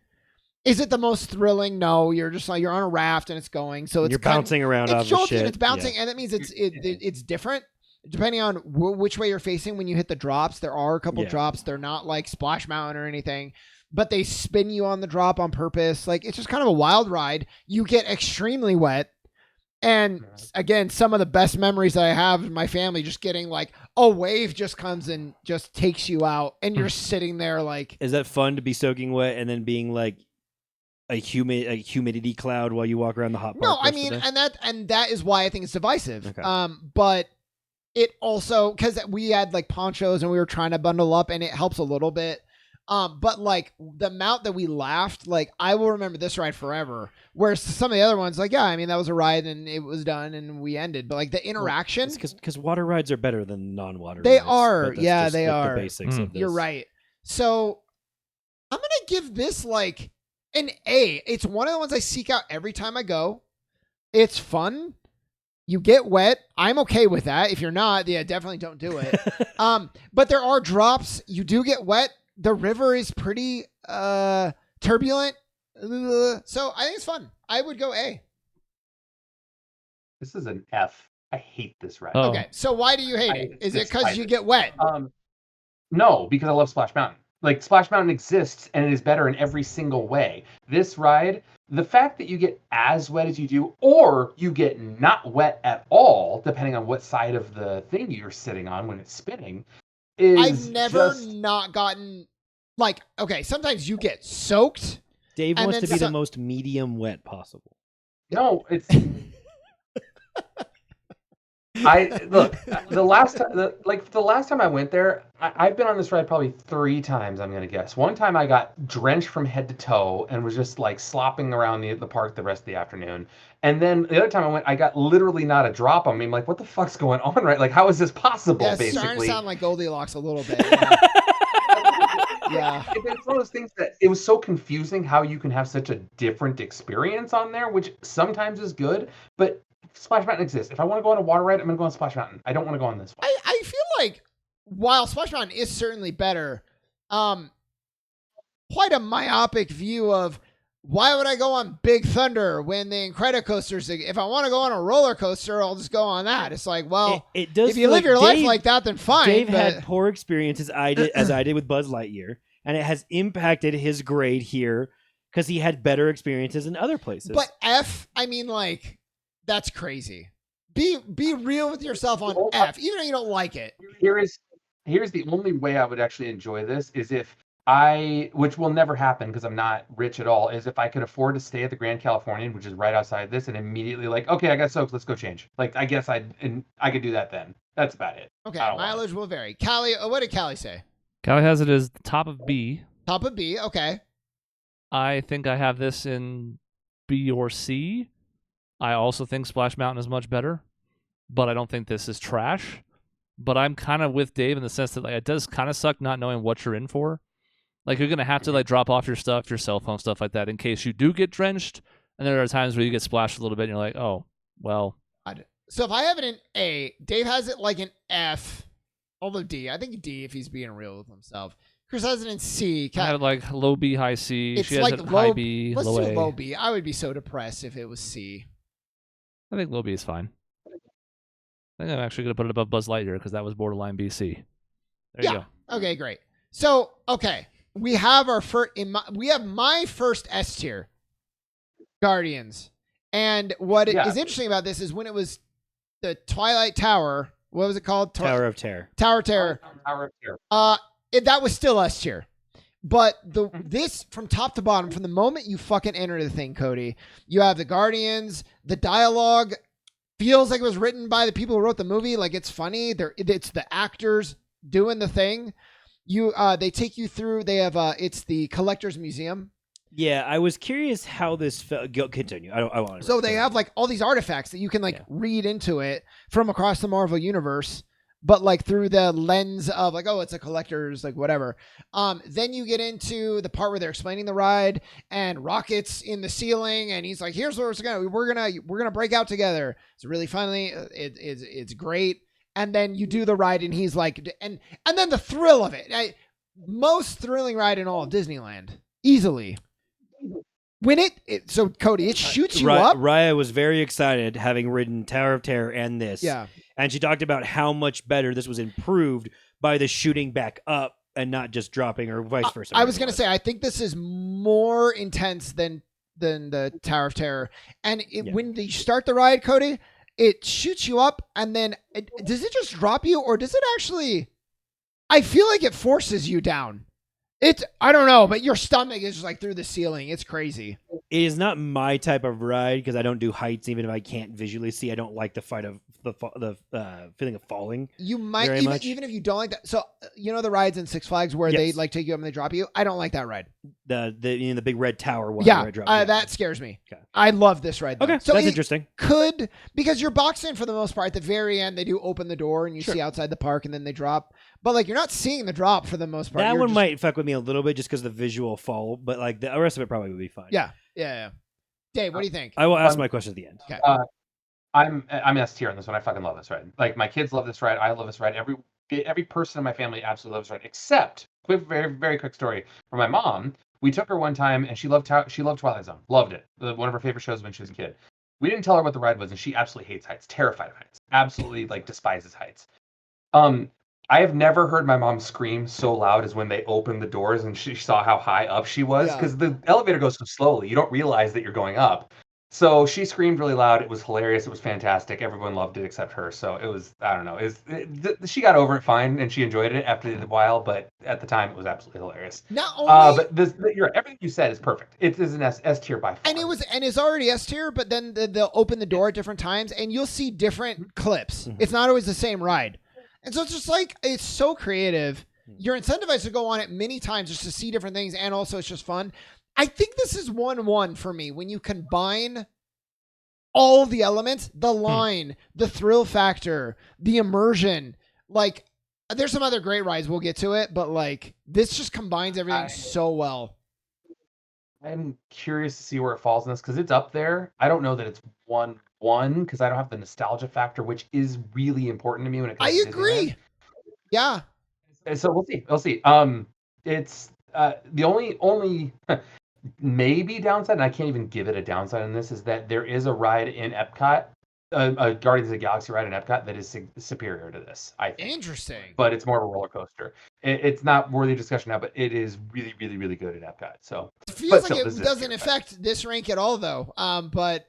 Is it the most thrilling? No, you're just like you're on a raft and it's going, so it's you're bouncing around off of shit. It's bouncing, and that means it's different depending on which way you're facing when you hit the drops. There are a couple drops. They're not like Splash Mountain or anything, but they spin you on the drop on purpose. Like it's just kind of a wild ride. You get extremely wet. And again, some of the best memories that I have in my family, just getting like a wave just comes and just takes you out, and you're sitting there like. Is that fun to be soaking wet and then being like a humidity cloud while you walk around the hot park? No, I mean, and that is why I think it's divisive. Okay. But it also because we had like ponchos and we were trying to bundle up, and it helps a little bit. But like the amount that we laughed, like I will remember this ride forever. Whereas some of the other ones, like yeah, I mean that was a ride and it was done and we ended. But like the interaction, because water rides are better than non-water. They rides, are, yeah, just, they like, are. The basics of this. You're right. So I'm gonna give this like an A. It's one of the ones I seek out every time I go. It's fun. You get wet. I'm okay with that. If you're not, yeah, definitely don't do it. But there are drops. You do get wet. The river is pretty turbulent. So I think it's fun. I would go A. This is an F. I hate this ride. Okay, so why do you hate it? Is it because you get wet? No, because I love Splash Mountain. Like, Splash Mountain exists, and it is better in every single way. This ride, the fact that you get as wet as you do, or you get not wet at all, depending on what side of the thing you're sitting on when it's spinning, is I've never not gotten, like, okay, sometimes you get soaked. Dave wants to be the most medium wet possible. No, it's... the last time I went there, I've been on this ride probably 3 times, I'm gonna guess. One time I got drenched from head to toe and was just like slopping around the park the rest of the afternoon. And then the other time I went, I got literally not a drop on me. I'm like, what the fuck's going on, right? Like, how is this possible? Yeah, it's basically starting to sound like Goldilocks a little bit. Yeah. It's one of those things that it was so confusing how you can have such a different experience on there, which sometimes is good, but Splash Mountain exists. If I want to go on a water ride, I'm going to go on Splash Mountain. I don't want to go on this one. I feel like while Splash Mountain is certainly better, quite a myopic view of why would I go on Big Thunder when the Incredicoaster's, if I want to go on a roller coaster, I'll just go on that. It's like, well, it does if you live your life like that, then fine. Dave had poor experiences as I did with Buzz Lightyear, and it has impacted his grade here because he had better experiences in other places. But F, I mean, like, that's crazy. Be real with yourself on F, even though you don't like it. Here's the only way I would actually enjoy this is if which will never happen because I'm not rich at all, is if I could afford to stay at the Grand Californian, which is right outside this, and immediately like, okay, I got soaked, let's go change. Like, I guess I could do that then. That's about it. Okay, mileage will vary. Callie, what did Callie say? Callie has it as the top of B. Top of B, okay. I think I have this in B or C. I also think Splash Mountain is much better, but I don't think this is trash. But I'm kind of with Dave in the sense that like, it does kind of suck not knowing what you're in for. Like, you're going to have to like drop off your stuff, your cell phone, stuff like that, in case you do get drenched. And there are times where you get splashed a little bit and you're like, oh, well. So if I have it in A, Dave has it like an F, although D. I think D if he's being real with himself. Chris has it in C. I have like low B, high C. It's she has like it high B, let's low do A. low B. I would be so depressed if it was C. I think low B is fine. I think I'm actually going to put it above Buzz Lightyear because that was borderline BC. There you go. Okay, great. So, okay. We have our we have my first S tier, Guardians. And what is interesting about this is when it was the Twilight Tower, what was it called? Tower of Terror. Tower of Terror. That was still S tier. But this from top to bottom, from the moment you fucking enter the thing, Cody, you have the Guardians, the dialogue feels like it was written by the people who wrote the movie. Like it's funny. It's the actors doing the thing. They take you through. They have it's the Collector's Museum. Yeah, I was curious how this felt. Continue. I want to. So they have like all these artifacts that you can read into it from across the Marvel universe, but like through the lens of like, oh, it's a collector's like whatever. Then you get into the part where they're explaining the ride and rockets in the ceiling, and he's like, "Here's where we're gonna break out together." It's really funny. It's great. And then you do the ride, and he's like, and then the thrill of it. Most thrilling ride in all of Disneyland, easily. When so Cody, it shoots you up. Raya was very excited having ridden Tower of Terror and this. Yeah. And she talked about how much better this was improved by the shooting back up and not just dropping or vice versa. I was going to say, I think this is more intense than the Tower of Terror. And when you start the ride, Cody, it shoots you up, and then does it just drop you, or does it actually, I feel like it forces you down. I don't know, but your stomach is just like through the ceiling. It's crazy. It is not my type of ride because I don't do heights. Even if I can't visually see, I don't like the feeling of falling. You might even if you don't like that. So the rides in Six Flags where they like take you up and they drop you. I don't like that ride. The big red tower one. Yeah, that scares me. Okay. I love this ride though. Okay, so that's interesting. Because you're boxed in for the most part. At the very end, they do open the door and you see outside the park, and then they drop. But like you're not seeing the drop for the most part. That one might fuck with me a little bit just because the visual fall, but like the rest of it probably would be fine. Yeah. Dave, what do you think? I will ask my question at the end. Okay. I'm S tier on this one. I fucking love this ride. Like my kids love this ride. I love this ride. Every person in my family absolutely loves this ride, except very very quick story for my mom. We took her one time and she loved Twilight Zone. Loved it. One of her favorite shows when she was a kid. We didn't tell her what the ride was, and she absolutely hates heights. Terrified of heights. Absolutely despises heights. I have never heard my mom scream so loud as when they opened the doors and she saw how high up she was, because the elevator goes so slowly. You don't realize that you're going up. So she screamed really loud. It was hilarious. It was fantastic. Everyone loved it except her. So it was, I don't know. She got over it fine and she enjoyed it after a while, but at the time it was absolutely hilarious. Not only, but everything you said is perfect. It is an S tier by far. And it's already S tier, but then they'll open the door at different times and you'll see different clips. Mm-hmm. It's not always the same ride. And so it's just it's so creative. You're incentivized to go on it many times just to see different things, and also it's just fun. I think this is 1-1 for me when you combine all the elements, the line, the thrill factor, the immersion. Like, there's some other great rides, we'll get to it, but this just combines everything so well. I'm curious to see where it falls in this because it's up there. I don't know that it's 1-1 because I don't have the nostalgia factor, which is really important to me when it comes to Disneyland. I agree. Yeah. So we'll see. It's the only maybe downside, and I can't even give it a downside in this, is that there is a ride in Epcot, a Guardians of the Galaxy ride in Epcot that is superior to this, I think. Interesting. But it's more of a roller coaster. It's not worthy of discussion now, but it is really, really, really good at Epcot. So it feels like it doesn't affect this rank at all, though. But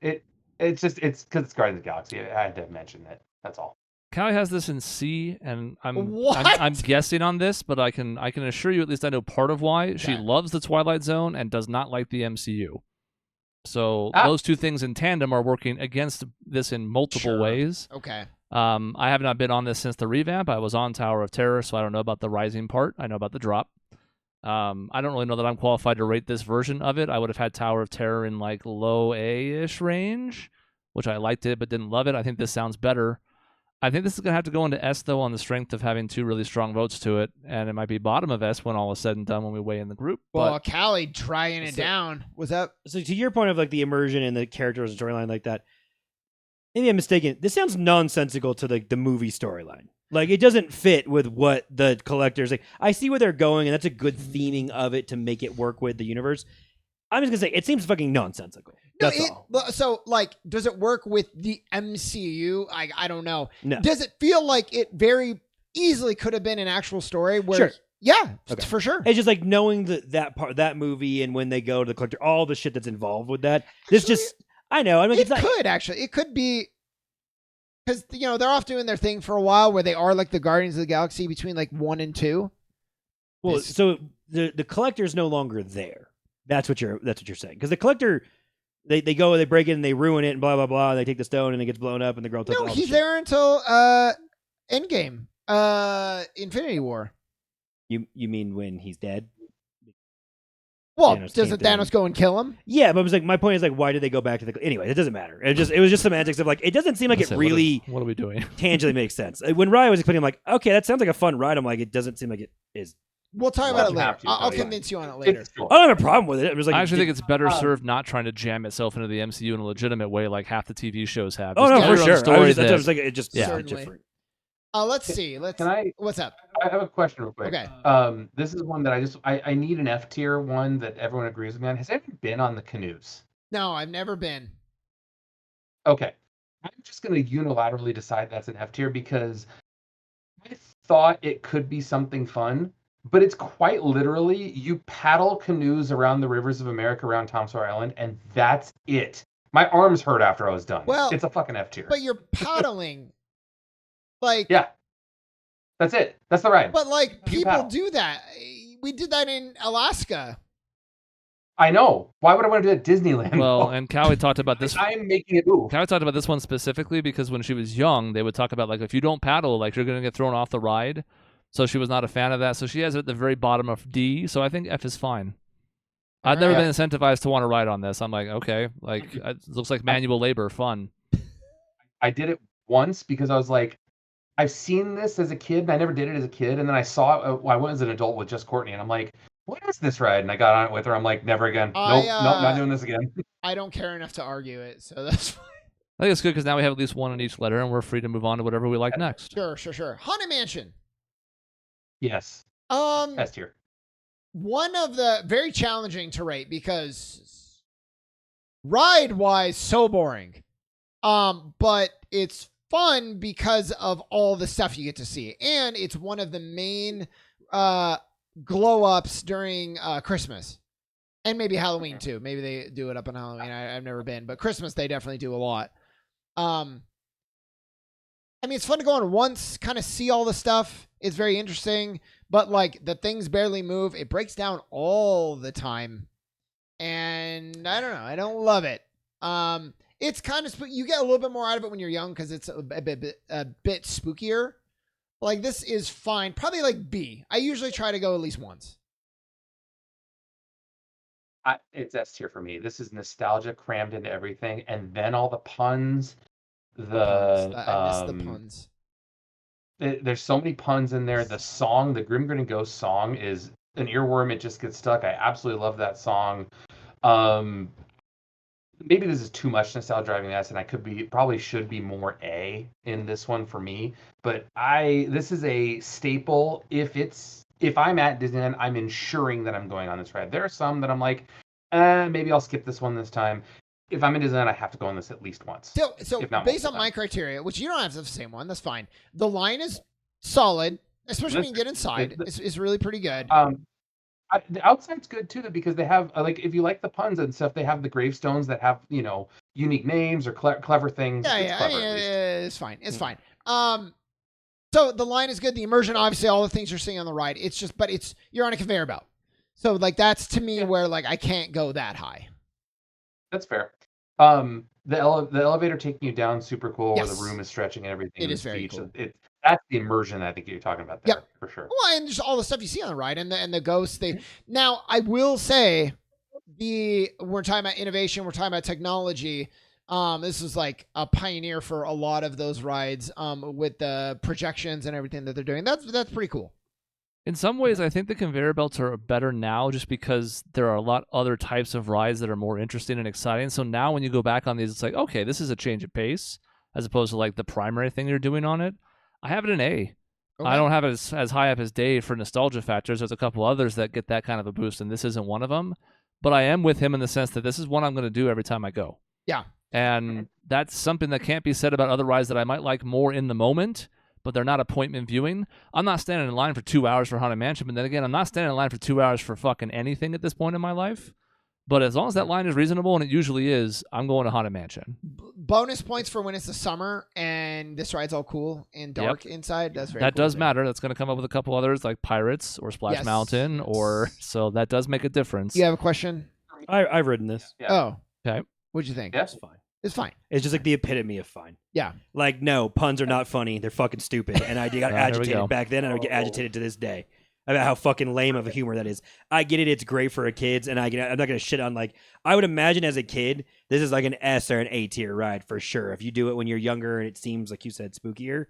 it's because it's Guardians of the Galaxy. I had to mention that. That's all. Callie has this in C, and I'm guessing on this, but I can assure you, at least I know part of why. She loves the Twilight Zone and does not like the MCU. So those two things in tandem are working against this in multiple ways. Okay. I have not been on this since the revamp. I was on Tower of Terror, so I don't know about the rising part. I know about the drop. I don't really know that I'm qualified to rate this version of it. I would have had Tower of Terror in low A-ish range, which I liked it but didn't love it. I think this sounds better. I think this is going to have to go into S, though, on the strength of having two really strong votes to it, and it might be bottom of S when all is said and done when we weigh in the group. Well, Callie trying it down. Was that... So to your point of the immersion and the characters and storyline like that, maybe I'm mistaken. This sounds nonsensical to the movie storyline. It doesn't fit with what the collectors... I see where they're going, and that's a good theming of it to make it work with the universe. I'm just going to say, it seems fucking nonsensical. That's all. So, does it work with the MCU? I don't know. No. Does it feel like it very easily could have been an actual story? Where, sure. Yeah, for sure. It's just knowing that part, that movie, and when they go to the collector, all the shit that's involved with that. This I know. It could be, because they're off doing their thing for a while, where they are the Guardians of the Galaxy between 1 and 2. Well, so the collector's no longer there. That's what you're saying, because the collector They go, they break it, and they ruin it, and blah blah blah. They take the stone, and it gets blown up, and the girl. No, he's there until Endgame, Infinity War. You mean when he's dead? Well, doesn't Thanos go and kill him? Yeah, but it was like my point is like, why did they go back to the? Anyway, it doesn't matter. It was just semantics of like, it doesn't seem like it really. What are we doing? Tangibly makes sense. When Ryan was explaining, I'm like, okay, that sounds like a fun ride. I'm like, it doesn't seem like it is. We'll talk about it later. I'll convince you on it later. I don't have a problem with it. It was like, I actually think it's better served not trying to jam itself into the MCU in a legitimate way like half the TV shows have. Oh no, for sure. I was like, it just different. Let's see. What's up? I have a question real quick. Okay. This is one that I need an F tier one that everyone agrees with me on. Has anyone been on the canoes? No, I've never been. Okay. I'm just going to unilaterally decide that's an F tier because I thought it could be something fun, but it's quite literally you paddle canoes around the rivers of America around Tom Sawyer Island, and that's it. My arms hurt after I was done. Well, it's a fucking F tier. But you're paddling. Yeah. That's it. That's the ride. But like people do that. We did that in Alaska. I know. Why would I want to do it at Disneyland? Well, and Callie talked about this. I'm making it move. Callie talked about this one specifically because when she was young, they would talk about like if you don't paddle, like you're going to get thrown off the ride. So she was not a fan of that. So she has it at the very bottom of D. So I think F is fine. I've never been incentivized to want to ride on this. I'm like, okay, like it looks like manual labor, fun. I did it once because I was like, I've seen this as a kid, and I never did it as a kid. And then I saw it. I went as an adult with just Courtney, and I'm like, what is this ride? And I got on it with her. I'm like, never again. Nope, not doing this again. I don't care enough to argue it, so that's fine. I think it's good because now we have at least one in each letter, and we're free to move on to whatever we like next. Sure. Haunted Mansion. Yes. S tier. One of the very challenging to rate because ride-wise, so boring. But it's fun because of all the stuff you get to see, and it's one of the main glow-ups during Christmas, and maybe Halloween too. Maybe they do it up on Halloween. I've never been, but Christmas they definitely do a lot. I mean, it's fun to go on once, kind of see all the stuff. It's very interesting, but like the things barely move. It breaks down all the time, and I don't know. I don't love it. It's kind of you get a little bit more out of it when you're young because it's a bit spookier. Like this is fine, probably like B. I usually try to go at least once. It's S tier for me. This is nostalgia crammed into everything, and then all the puns. I miss the puns. There's so many puns in there. The song, the Grim Grinning Ghost song, is an earworm. It just gets stuck. I absolutely love that song. Maybe this is too much nostalgia driving this, and probably should be more A in this one for me. But this is a staple. If I'm at Disneyland, I'm ensuring that I'm going on this ride. There are some that I'm like, maybe I'll skip this one this time. If I'm in Disneyland, I have to go on this at least once. So based on my criteria, which you don't have the same one, that's fine. The line is solid, especially when you get inside. It's really pretty good. The outside's good too, because they have if you like the puns and stuff, they have the gravestones that have unique names or clever things. It's fine. It's fine. So the line is good. The immersion, obviously, all the things you're seeing on the ride. It's just, but you're on a conveyor belt. So like that's to me where like I can't go that high. That's fair. The elevator taking you down, super cool. Yes. Where the room is stretching and everything. It is very cool. That's the immersion I think you're talking about there, for sure. Well, and just all the stuff you see on the ride and the ghosts. Now, I will say, we're talking about innovation. We're talking about technology. This is like a pioneer for a lot of those rides. With the projections and everything that they're doing. That's pretty cool. In some ways, I think the conveyor belts are better now just because there are a lot other types of rides that are more interesting and exciting. So now when you go back on these, it's like, okay, this is a change of pace as opposed to like the primary thing you're doing on it. I have it in A. Okay. I don't have it as high up as Dave for nostalgia factors. There's a couple others that get that kind of a boost, and this isn't one of them. But I am with him in the sense that this is one I'm going to do every time I go. Yeah. And that's something that can't be said about other rides that I might like more in the moment, but they're not appointment viewing. I'm not standing in line for 2 hours for Haunted Mansion, but then again, I'm not standing in line for 2 hours for fucking anything at this point in my life. But as long as that line is reasonable, and it usually is, I'm going to Haunted Mansion. Bonus points for when it's the summer and this ride's all cool and dark inside. That's very that cool does matter. That's going to come up with a couple others like Pirates or Splash Mountain, so that does make a difference. You have a question? I've ridden this. Yeah. Oh. Okay. What'd you think? Yeah. It's fine. It's fine. It's just like the epitome of fine. Yeah. Like, no, puns are not funny. They're fucking stupid. And I got agitated back then, and I get agitated to this day about how fucking lame of a humor that is. I get it. It's great for kids, and I'm not going to shit on, like, I would imagine as a kid, this is like an S or an A tier ride for sure. If you do it when you're younger and it seems, like you said, spookier.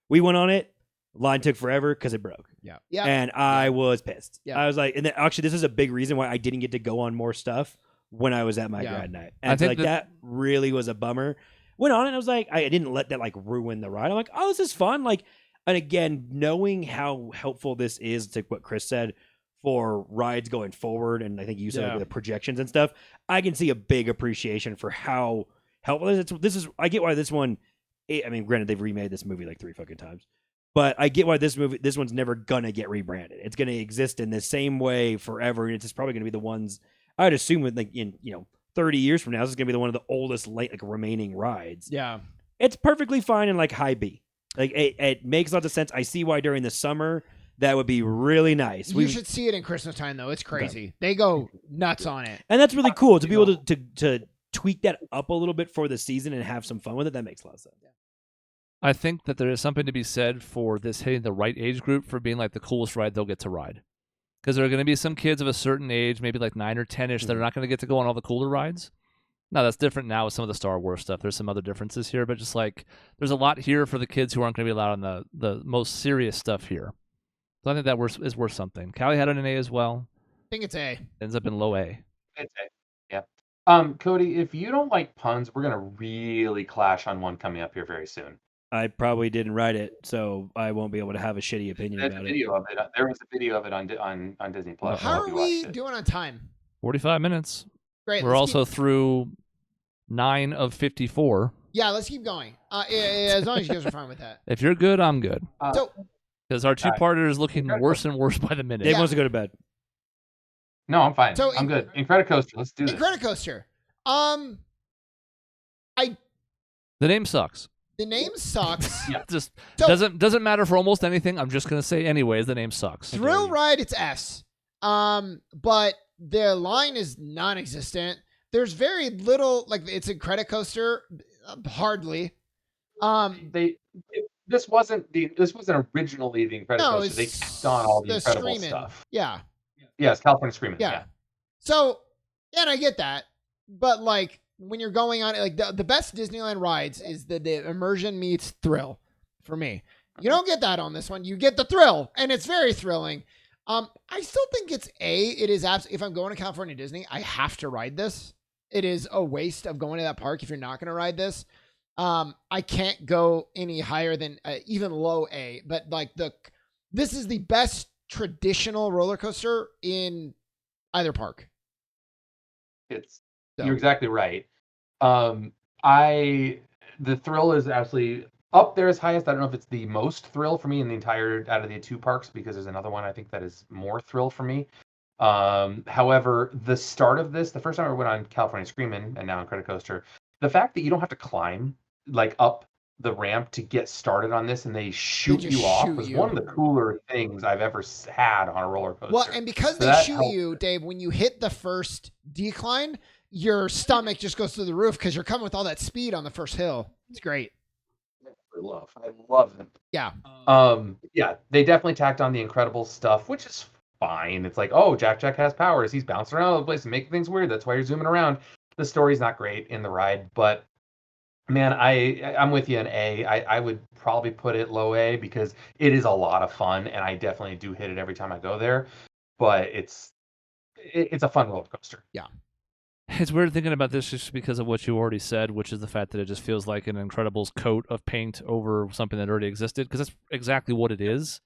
We went on it. Line took forever because it broke. Yeah. And I was pissed. Yeah. I was like, and then, actually, this is a big reason why I didn't get to go on more stuff when I was at my grad night. And I think that really was a bummer. Went on it, and I was like, I didn't let that like ruin the ride. I'm like, oh, this is fun. Like, and again, knowing how helpful this is to what Chris said for rides going forward, and I think you said like, the projections and stuff, I can see a big appreciation for how helpful this is. I get why this one, I mean, granted, they've remade this movie like 3 fucking times. But I get why this one's never gonna get rebranded. It's gonna exist in the same way forever, and it's just probably gonna be the ones I'd assume with like in 30 years from now, this is gonna be one of the oldest remaining rides. Yeah, it's perfectly fine in like high B. Like it makes lots of sense. I see why during the summer that would be really nice. You should see it in Christmas time though. It's crazy. Okay. They go nuts on it, and that's really cool to be able to tweak that up a little bit for the season and have some fun with it. That makes a lot of sense. Yeah. I think that there is something to be said for this hitting the right age group for being like the coolest ride they'll get to ride. Because there are going to be some kids of a certain age, maybe like 9 or 10-ish, that are not going to get to go on all the cooler rides. Now, that's different now with some of the Star Wars stuff. There's some other differences here, but just like there's a lot here for the kids who aren't going to be allowed on the most serious stuff here. So I think that is worth something. Callie had an A as well. I think it's A. Ends up in low A. It's A. Yeah. Cody, if you don't like puns, we're going to really clash on one coming up here very soon. I probably didn't write it, so I won't be able to have a shitty opinion about it. There was a video of it on Disney Plus. How are we doing on time? 45 minutes. Great. We're also through 9 of 54. Yeah, let's keep going. As long as you guys are fine with that. If you're good, I'm good. Because our two-parter is looking worse and worse by the minute. Dave wants to go to bed. No, I'm fine. I'm good. Incredicoaster. Let's do this. Incredicoaster. The name sucks. The name sucks. Yeah, just doesn't matter for almost anything. I'm just gonna say anyways. The name sucks. Thrill ride, it's S. But the line is non-existent. There's very little like it's a Incredicoaster, hardly. This wasn't originally the Incredicoaster. No, they tacked on all the incredible stuff. Yeah. Yes, California Screaming. Yeah. So, and I get that, but like. When you're going on it, like the best Disneyland rides is the immersion meets thrill for me. You don't get that on this one. You get the thrill, and it's very thrilling. I still think it's A. It is if I'm going to California Disney, I have to ride this. It is a waste of going to that park if you're not going to ride this. I can't go any higher than even low A, but like this is the best traditional roller coaster in either park. You're exactly right. The thrill is actually up there as highest. I don't know if it's the most thrill for me in the entire out of the 2 parks, because there's another one I think that is more thrill for me. However, the start of this, the first time I went on California Screamin' and now on Incredicoaster, the fact that you don't have to climb like up the ramp to get started on this and they shoot you off was one of the cooler things I've ever had on a roller coaster. Well, and because they shoot you, Dave, when you hit the first decline, your stomach just goes through the roof because you're coming with all that speed on the first hill. It's great. I love it. Yeah. Yeah, they definitely tacked on the incredible stuff, which is fine. It's like, oh, Jack has powers. He's bouncing around all the place and making things weird. That's why you're zooming around. The story's not great in the ride, but man, I'm with you in A. I would probably put it low A because it is a lot of fun, and I definitely do hit it every time I go there. But it's a fun roller coaster. Yeah. It's weird thinking about this just because of what you already said, which is the fact that it just feels like an Incredibles coat of paint over something that already existed, because that's exactly what it is.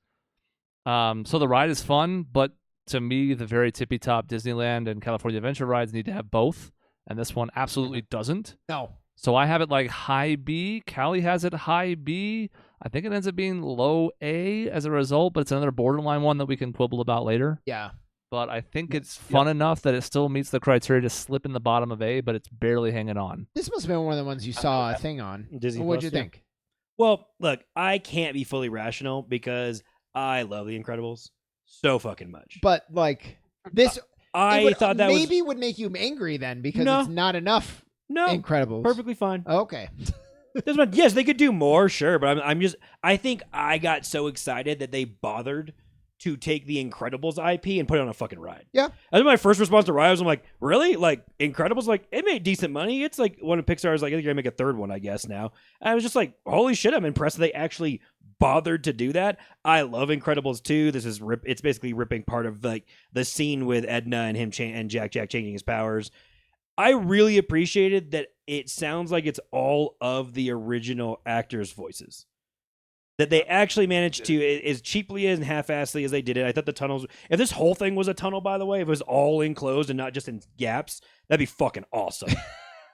So the ride is fun, but to me, the very tippy top Disneyland and California Adventure rides need to have both, and this one absolutely doesn't. No. So I have it like high B. Callie has it high B. I think it ends up being low A as a result, but it's another borderline one that we can quibble about later. Yeah. But I think it's fun enough that it still meets the criteria to slip in the bottom of A, but it's barely hanging on. This must have been one of the ones you saw a thing on. Disney. What'd you think? Well, look, I can't be fully rational because I love The Incredibles so fucking much. But like this, I thought that maybe would make you angry then because it's not enough. No, Incredibles. Perfectly fine. Okay. This one, yes, they could do more, sure, but I think I got so excited that they bothered to take the Incredibles IP and put it on a fucking ride. Yeah. That's my first response to Ride. I'm like, really? Like, Incredibles, like, it made decent money. It's like one of Pixar's, like, they're going to make a third one, I guess, now. And I was just like, holy shit, I'm impressed that they actually bothered to do that. I love Incredibles 2. It's basically ripping part of, like, the scene with Edna and him and Jack changing his powers. I really appreciated that it sounds like it's all of the original actors' voices. That they actually managed to, as cheaply and half-assedly as they did it. I thought the tunnels, if this whole thing was a tunnel, by the way, if it was all enclosed and not just in gaps, that'd be fucking awesome.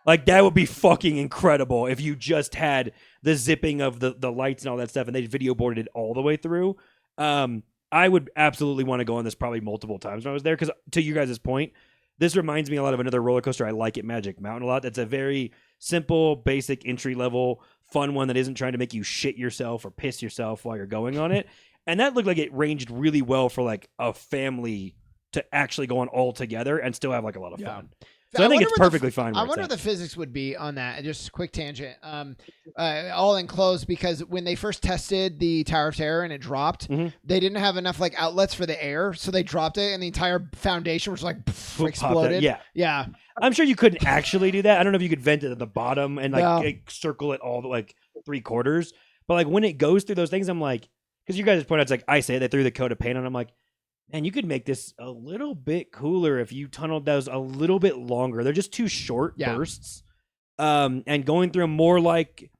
Like, that would be fucking incredible if you just had the zipping of the lights and all that stuff and they video boarded it all the way through. I would absolutely want to go on this probably multiple times when I was there, because to you guys' point, this reminds me a lot of another roller coaster I like at Magic Mountain a lot. That's a very simple, basic, entry-level, fun one that isn't trying to make you shit yourself or piss yourself while you're going on it. And that looked like it ranged really well for like a family to actually go on all together and still have like a lot of fun. So I think it's perfectly fine. I wonder what the physics would be on that. Just a quick tangent. All enclosed, because when they first tested the Tower of Terror and it dropped, they didn't have enough like outlets for the air, so they dropped it, and the entire foundation was like exploded. Yeah. I'm sure you couldn't actually do that. I don't know if you could vent it at the bottom and like circle it all the like 3/4. But like when it goes through those things, I'm like, because you guys point out, it's like I say they threw the coat of paint on. I'm like, man, you could make this a little bit cooler if you tunneled those a little bit longer. They're just too short bursts. And going through them more like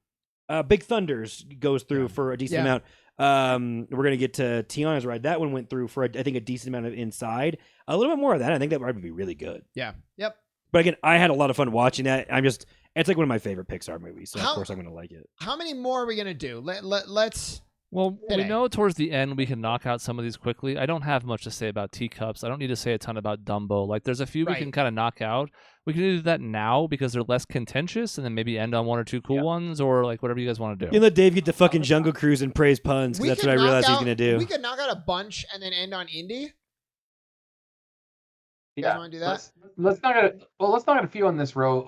Big Thunders goes through for a decent amount. We're going to get to Tiana's ride. That one went through for, I think, a decent amount of inside. A little bit more of that. I think that ride would be really good. Yeah. Yep. But again, I had a lot of fun watching that. It's like one of my favorite Pixar movies. So, of course, I'm going to like it. How many more are we going to do? Let's... Well, we know towards the end we can knock out some of these quickly. I don't have much to say about Teacups. I don't need to say a ton about Dumbo. Like, there's a few we can kind of knock out. We can do that now because they're less contentious, and then maybe end on one or two cool ones, or like whatever you guys want to do. You let Dave get the fucking Jungle Cruise and praise puns, because that's what I realized he's going to do. We could knock out a bunch and then end on Indy. You guys want to do that? Let's knock out a few on this row.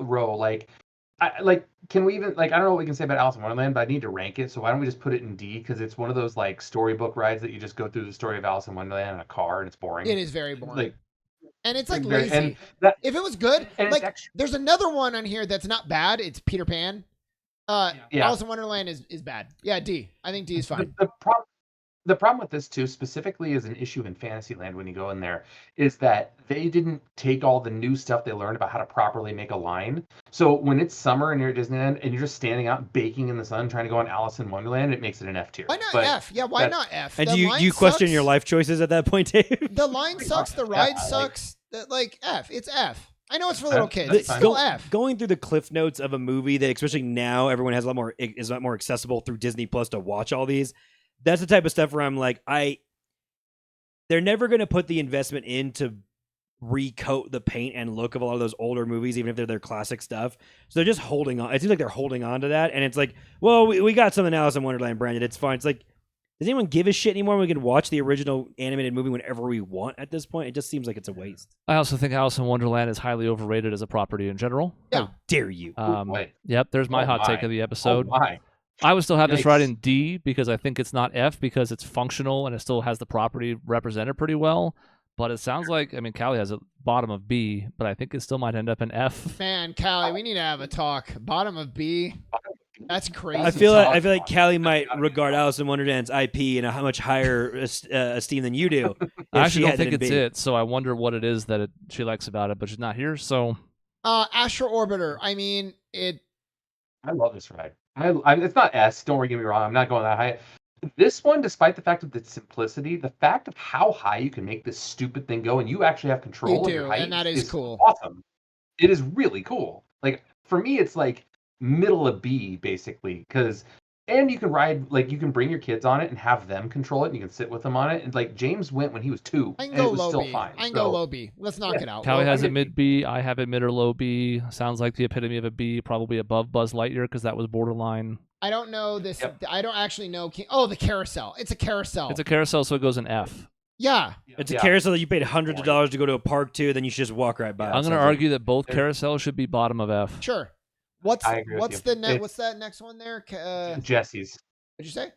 Can we even, like, I don't know what we can say about Alice in Wonderland, but I need to rank it. So why don't we just put it in D? Because it's one of those like storybook rides that you just go through the story of Alice in Wonderland in a car, and it's boring. It is very boring. Like, and it's like lazy. If it was good, like there's another one on here that's not bad. It's Peter Pan. Alice in Wonderland is bad. Yeah, D. I think D is fine. The problem with this too, specifically as an issue in Fantasyland when you go in there, is that they didn't take all the new stuff they learned about how to properly make a line. So when it's summer and you're at Disneyland and you're just standing out baking in the sun trying to go on Alice in Wonderland, it makes it an F tier. Why not F? Yeah, why not F? And do you question your life choices at that point, Dave? The line sucks. The ride sucks. Like F. It's F. I know it's for little kids. It's still F. Going through the cliff notes of a movie that, especially now, everyone has is a lot more accessible through Disney Plus to watch all these. That's the type of stuff where I'm like, they're never going to put the investment in to recoat the paint and look of a lot of those older movies, even if they're their classic stuff. So they're just holding on. It seems like they're holding on to that. And it's like, well, we got something Alice in Wonderland branded. It's fine. It's like, does anyone give a shit anymore? We can watch the original animated movie whenever we want at this point. It just seems like it's a waste. I also think Alice in Wonderland is highly overrated as a property in general. How dare you? Yep, there's my hot take of the episode. Oh my. I would still have this ride in D because I think it's not F because it's functional and it still has the property represented pretty well. But it sounds like, Callie has a bottom of B, but I think it still might end up in F. Man, Callie, we need to have a talk. Bottom of B. That's crazy. I feel like Callie might regard Alice in Wonderland's IP in a much higher esteem than you do. I actually don't think it's it, so I wonder what it is that she likes about it, but she's not here, so... Astro Orbiter. I love this ride. It's not S. Don't get me wrong. I'm not going that high. This one, despite the fact of its simplicity, the fact of how high you can make this stupid thing go, and you actually have control of your height, and that is cool. Awesome. It is really cool. Like for me, it's like middle of B basically, and you can ride, like you can bring your kids on it and have them control it, and you can sit with them on it. And like James went when he was 2, and it was still fine. I can go low B. Let's knock it out. Callie has a mid B. I have a mid or low B. Sounds like the epitome of a B, probably above Buzz Lightyear because that was borderline. I don't know this. Yep. I don't actually know. The carousel. It's a carousel. It's a carousel, so it goes in F. Yeah. It's a carousel that you paid hundreds of dollars to go to a park to, then you should just walk right by. I'm going to argue that both carousels should be bottom of F. Sure. What's that next one there? Jesse's. What'd you say?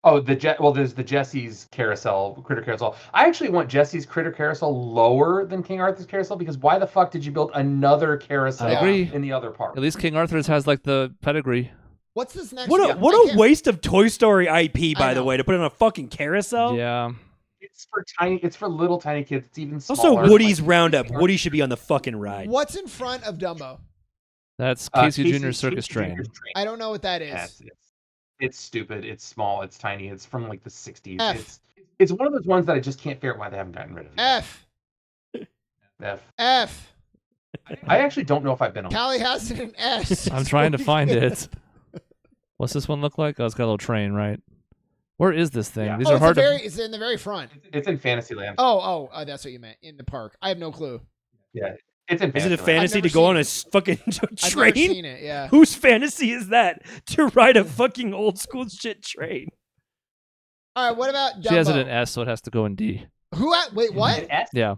Oh, there's the Jesse's Critter Carousel. I actually want Jesse's Critter Carousel lower than King Arthur's Carousel because why the fuck did you build another carousel I agree. in the other park? At least King Arthur's has like the pedigree. What's this next? What a waste of Toy Story IP, by the way, to put on a fucking carousel. Yeah. It's for little tiny kids. It's even smaller. Also, Woody's Roundup. Woody should be on the fucking ride. What's in front of Dumbo? That's Casey Jr.'s Circus Train. I don't know what that is. It's stupid. It's small. It's tiny. It's from like the 60s. It's one of those ones that I just can't figure out why they haven't gotten rid of yet. F. I actually don't know if I've been on. Callie has it in S. I'm trying to find it. What's this one look like? Oh, it's got a little train, right? Where is this thing? Yeah. These are hard to... It's in the very front. It's in Fantasyland. Oh, that's what you meant. In the park. I have no clue. Yeah. It's in Is it a fantasy to go on a fucking train? I've never seen it, yeah. Whose fantasy is that to ride a fucking old school shit train? All right, what about Dumbo? She has it in S, so it has to go in D. Wait, what? S? Yeah.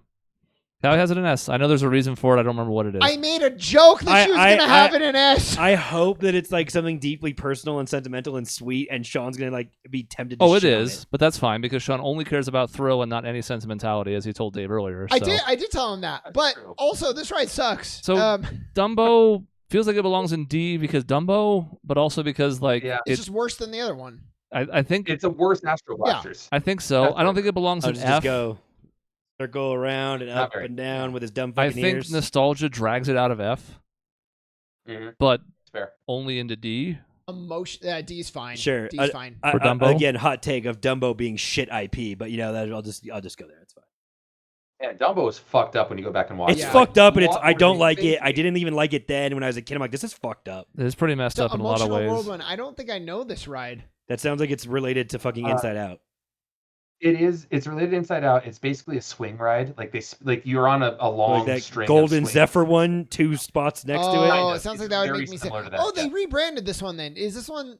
Callie has it in S. I know there's a reason for it. I don't remember what it is. I made a joke that she was going to have it in S. I hope that it's like something deeply personal and sentimental and sweet, and Sean's going to like be tempted to it is, but that's fine because Sean only cares about thrill and not any sentimentality, as he told Dave earlier. So. I did tell him that, but also this ride sucks. So Dumbo feels like it belongs in D because Dumbo, but also because like it's just worse than the other one. I think it's a worse Astro Blasters. I think so. I don't think it belongs in F. Just go circle around and up and down with his dumb fucking ears. I think nostalgia drags it out of F, but only into D. D's fine. Sure, D's fine. For Dumbo? Again, hot take of Dumbo being shit IP, but I'll just go there. It's fine. Yeah, Dumbo is fucked up when you go back and watch it. It's fucked up, and I don't like it. I didn't even like it then when I was a kid. I'm like, this is fucked up. It's pretty messed up in a lot of ways. World one. I don't think I know this ride. That sounds like it's related to fucking Inside Out. It is. It's related to Inside Out. It's basically a swing ride. Like you're on a long like that string. Golden Zephyr one, 2 spots next to it. Oh, it sounds like that would make me sick. Oh, they rebranded this one then. Is this one?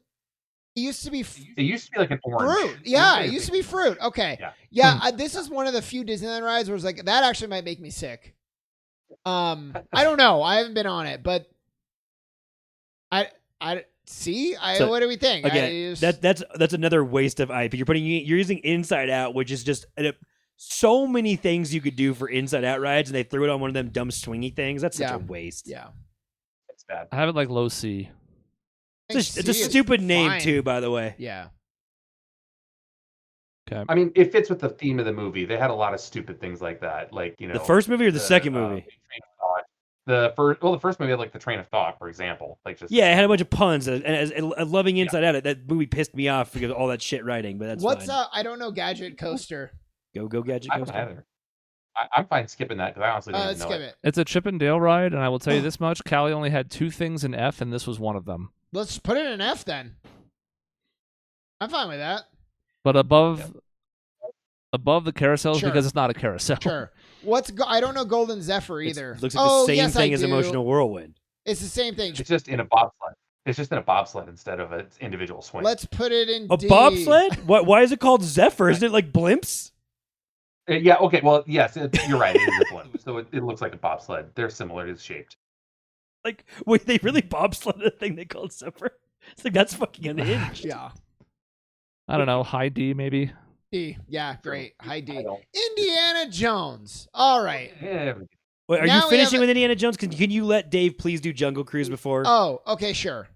It used to be. It used to be like an orange. Fruit. Yeah, it used to be fruit. Okay. Yeah. This is one of the few Disneyland rides where it's like that actually might make me sick. I don't know. I haven't been on it, but I see. What do we think? Again, that's another waste of IP. You're using Inside Out, which is just so many things you could do for Inside Out rides, and they threw it on one of them dumb swingy things. That's such a waste. Yeah, it's bad. I have it like low C. It's a stupid name too, by the way. Yeah. Okay. I mean, it fits with the theme of the movie. They had a lot of stupid things like that, like the first movie or the second movie. The first movie had like the Train of Thought, for example. Like just it had a bunch of puns. And as loving Inside Out, that movie pissed me off because of all that shit writing. But that's fine. I don't know. Gadget Coaster. Go Gadget Coaster. I'm fine skipping that because I honestly don't know it. It's a Chip and Dale ride, and I will tell you this much: Callie only had 2 things in F, and this was one of them. Let's put it in F then. I'm fine with that. But above the carousels because it's not a carousel. Sure. I don't know Golden Zephyr either. It looks like the same thing as Emotional Whirlwind. It's the same thing. It's just in a bobsled. It's just in a bobsled instead of an individual swing. Let's put it in D. Bobsled? Why is it called Zephyr? Isn't it like blimps? Yeah, okay. Well, yes, you're right. It is a blimp. So it looks like a bobsled. They're similar shaped. Like, wait, they really bobsled a thing they called Zephyr? It's like, that's fucking unhinged. Yeah. I don't know. High D, maybe? D. Yeah, great. High D. Indiana Jones. All right. Yeah. Wait, are you finishing with Indiana Jones? Can you let Dave please do Jungle Cruise before? Oh, okay, sure.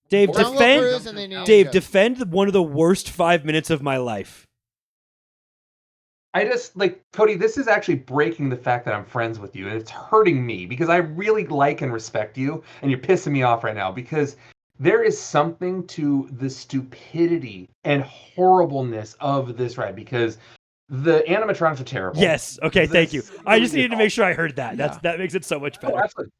Dave, defend one of the worst 5 minutes of my life. I just, Cody, this is actually breaking the fact that I'm friends with you, and it's hurting me because I really like and respect you, and you're pissing me off right now because there is something to the stupidity and horribleness of this ride because the animatronics are terrible. Yes. Okay, thank you. I just needed to make sure I heard that. That makes it so much better. Oh, absolutely.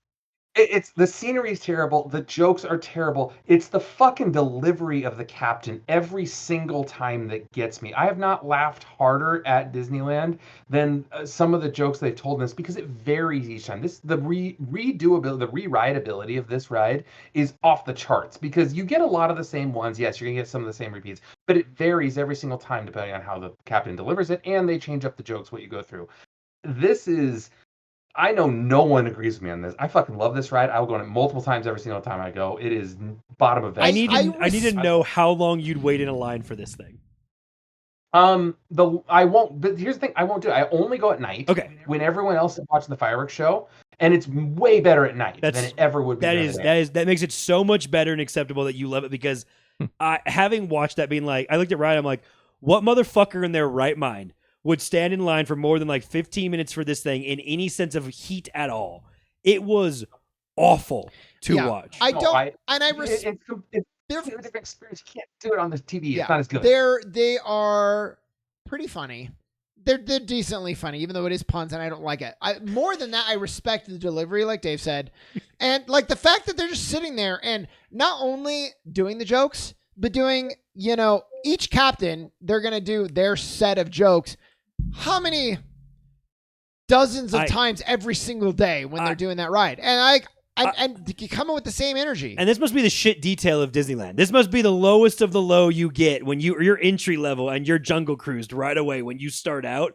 It's the scenery is terrible. The jokes are terrible. It's the fucking delivery of the captain every single time that gets me. I have not laughed harder at Disneyland than some of the jokes they've told in this because it varies each time. The redoability, the re-rideability of this ride is off the charts because you get a lot of the same ones. Yes, you're gonna get some of the same repeats, but it varies every single time depending on how the captain delivers it, and they change up the jokes what you go through. This is. I know no one agrees with me on this. I fucking love this ride. I will go on it multiple times every single time I go. It is bottom of I need to know how long you'd wait in a line for this thing. I won't. But here's the thing: I won't do it. I only go at night. Okay. When everyone else is watching the fireworks show, and it's way better at night than it ever would be. That makes it so much better and acceptable that you love it because having watched that, being like, I looked at Ryan, I'm like, what motherfucker in their right mind would stand in line for more than like 15 minutes for this thing in any sense of heat at all? It was awful to watch. I respect. They're a different experience. You can't do it on the TV. Yeah, it's not as good. They are pretty funny. They're decently funny, even though it is puns and I don't like it. More than that, I respect the delivery, like Dave said. And like the fact that they're just sitting there and not only doing the jokes, but doing, each captain, they're going to do their set of jokes. How many dozens of times every single day when they're doing that ride? And you come in with the same energy. And this must be the shit detail of Disneyland. This must be the lowest of the low you get when you're entry level and you're jungle cruised right away when you start out.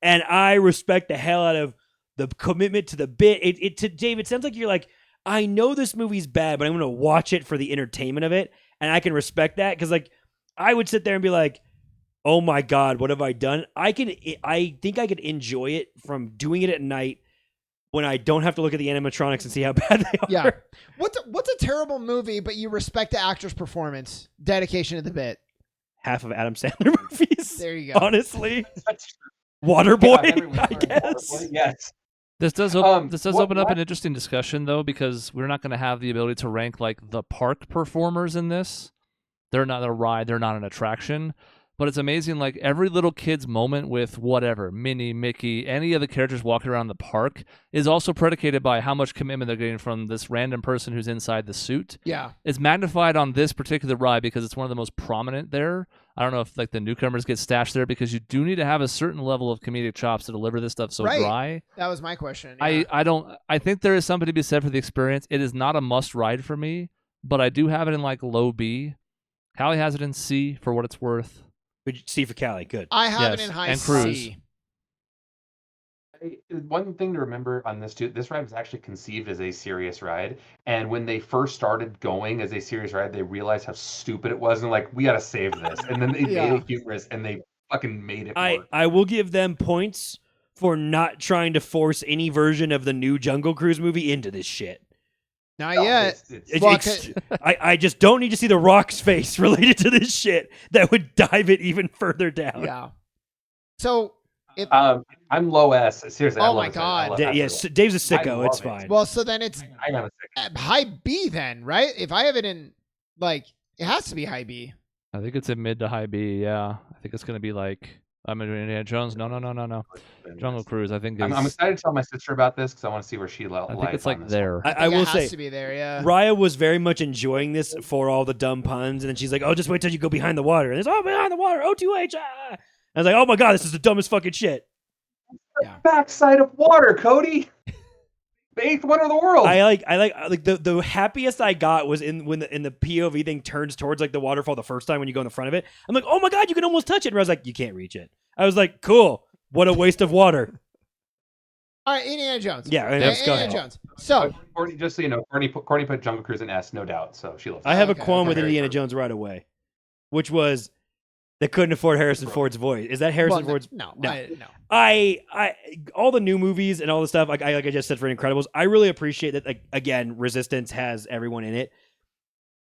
And I respect the hell out of the commitment to the bit. To Dave, it sounds like you're like, I know this movie's bad, but I'm going to watch it for the entertainment of it. And I can respect that because like I would sit there and be like, oh my God, what have I done? I think I could enjoy it from doing it at night when I don't have to look at the animatronics and see how bad they are. Yeah. What's a terrible movie, but you respect the actor's performance, dedication to the bit? Half of Adam Sandler movies. There you go. Honestly. Waterboy, I guess. Waterboy, yes. This does open up an interesting discussion, though, because we're not going to have the ability to rank like the park performers in this. They're not a ride. They're not an attraction. But it's amazing, like every little kid's moment with whatever, Minnie, Mickey, any of the characters walking around the park is also predicated by how much commitment they're getting from this random person who's inside the suit. Yeah. It's magnified on this particular ride because it's one of the most prominent there. I don't know if like the newcomers get stashed there because you do need to have a certain level of comedic chops to deliver this stuff so dry. That was my question. Yeah. I think there is something to be said for the experience. It is not a must ride for me, but I do have it in like low B. Callie has it in C for what it's worth. C for Callie, good. I have it in high and Cruise. C. One thing to remember on this too, this ride was actually conceived as a serious ride, and when they first started going as a serious ride, they realized how stupid it was, and like, we gotta save this, and then they made it humorous, and they fucking made it work. I will give them points for not trying to force any version of the new Jungle Cruise movie into this shit. Not yet. I just don't need to see the Rock's face related to this shit. That would dive it even further down. Yeah. So, I'm low S. Seriously. Oh my God. Yes, Dave's a sicko. It's fine. Well, so then it's I'm a high B then, right? If I have it in, like, it has to be high B. I think it's a mid to high B. Yeah, I think it's gonna be like I'm in Indiana Jones. No. Jungle Cruise. I think I'm excited to tell my sister about this because I want to see where she lies. I think it's like there. I will say, it has to be there. Yeah. Raya was very much enjoying this for all the dumb puns, and then she's like, "Oh, just wait till you go behind the water." And it's behind the water. O2H. I was like, "Oh my God, this is the dumbest fucking shit." Yeah. Backside of water, Cody. The eighth wonder of the world. I like the happiest I got was when the POV thing turns towards like the waterfall the first time when you go in the front of it. I'm like, oh my God, you can almost touch it. And I was like, you can't reach it. I was like, cool. What a waste of water. All right, Indiana Jones. Yeah, let's go ahead. Indiana Jones. So, Courtney, just so you know, Courtney put Jungle Cruise in S, no doubt. So she loves it. I have a qualm with Indiana Jones right away, which was they couldn't afford Harrison Ford's voice. Is that Harrison Ford's? No. I all the new movies and all the stuff like I just said for Incredibles, I really appreciate that. Like again, Resistance has everyone in it.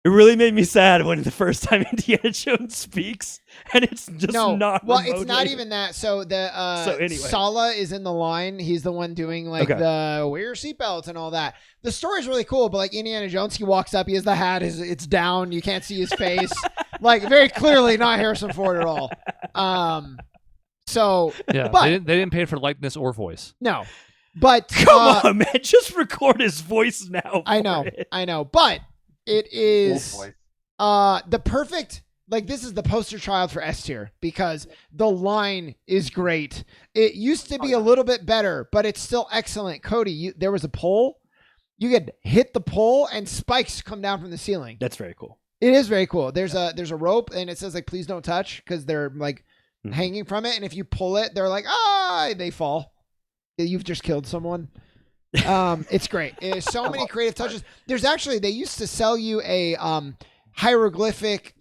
It really made me sad when the first time Indiana Jones speaks, and it's just not. Well, remotely. it's not even that. So anyway. Sala is in the line. He's the one doing like the wear your seatbelts and all that. The story's really cool, but like Indiana Jones, he walks up, he has the hat, it's down, you can't see his face, like very clearly not Harrison Ford at all. So yeah, but, they didn't pay for likeness or voice. No. But come on, man, just record his voice now. I know, but it is the perfect. Like, this is the poster child for S tier because the line is great. It used to be a little bit better, but it's still excellent. Cody, there was a pole. You could hit the pole and spikes come down from the ceiling. That's very cool. It is very cool. There's a rope and it says like, please don't touch, because they're like hanging from it. And if you pull it, they're like, they fall. You've just killed someone. It's great. There's so many creative touches. There's actually, they used to sell you a hieroglyphic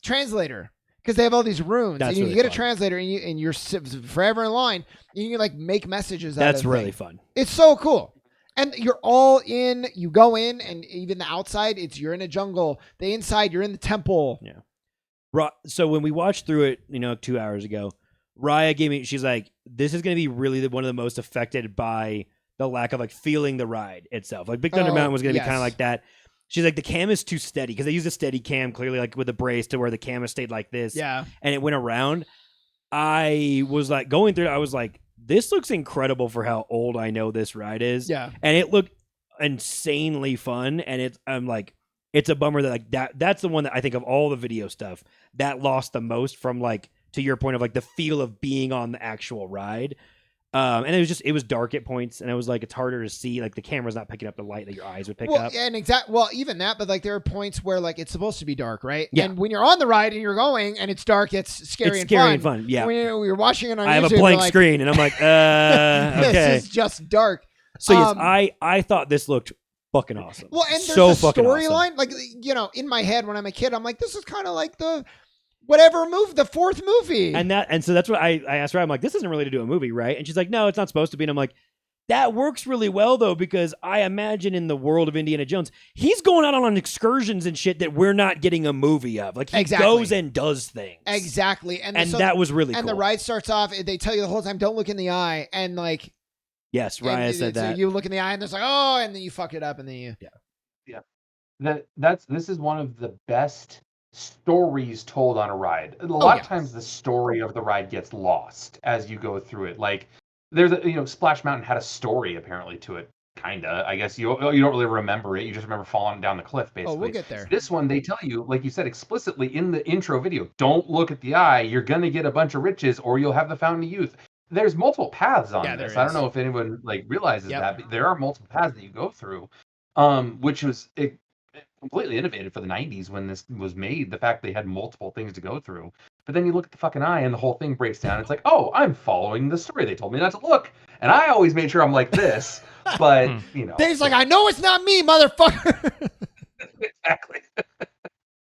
translator, because they have all these runes. That's and you really get fun. a translator and you're forever in line. And you can like make messages. That's really fun. It's so cool. And you're all in. You go in, and even the outside, you're in a jungle. The inside, you're in the temple. Yeah. So when we watched through it, 2 hours ago, Raya gave me. She's like, "This is going to be really one of the most affected by the lack of like feeling the ride itself. Like Big Thunder Mountain was going to be kind of like that." She's like, the cam is too steady, because they used a steady cam clearly, like with a brace, to where the camera stayed like this. Yeah. And it went around. I was like going through it. I was like, this looks incredible for how old I know this ride is. Yeah. And it looked insanely fun. And I'm like, it's a bummer that like that's the one that I think of all the video stuff that lost the most from, like, to your point of like the feel of being on the actual ride. And it was dark at points, and it was like, it's harder to see, like the camera's not picking up the light that your eyes would pick up. And even that, but like there are points where like it's supposed to be dark, right? Yeah. And when you're on the ride and you're going and it's dark, it's scary and fun. Yeah. When you're watching it on YouTube, I have a blank screen, and I'm like, okay. This is just dark. So yes, I thought this looked fucking awesome. Well, and there's so a fucking storyline, awesome. like, in my head when I'm a kid, I'm like, this is kind of like the fourth movie. And so that's what I asked her. I'm like, this isn't really to do a movie, right? And she's like, no, it's not supposed to be. And I'm like, that works really well though, because I imagine in the world of Indiana Jones, he's going out on excursions and shit that we're not getting a movie of. Like, he goes and does things. Exactly. And that was really cool. And the ride starts off, they tell you the whole time, don't look in the eye. And like, yes, Raya said that. So you look in the eye and there's like, and then you fuck it up, and then you. Yeah. This is one of the best stories told on a ride. A lot of times the story of the ride gets lost as you go through it. Like, there's Splash Mountain had a story apparently to it, kinda. I guess you don't really remember it. You just remember falling down the cliff, basically. Oh, we'll get there. This one, they tell you, like you said explicitly in the intro video, don't look at the eye. You're gonna get a bunch of riches, or you'll have the Fountain of Youth. There's multiple paths on this. I don't know if anyone like realizes that, but there are multiple paths that you go through, which was completely innovative for the 90s when this was made. The fact they had multiple things to go through. But then you look at the fucking eye and the whole thing breaks down. It's like, I'm following the story. They told me not to look. And I always made sure I'm like this. But, Dave's like, I know it's not me, motherfucker. Exactly.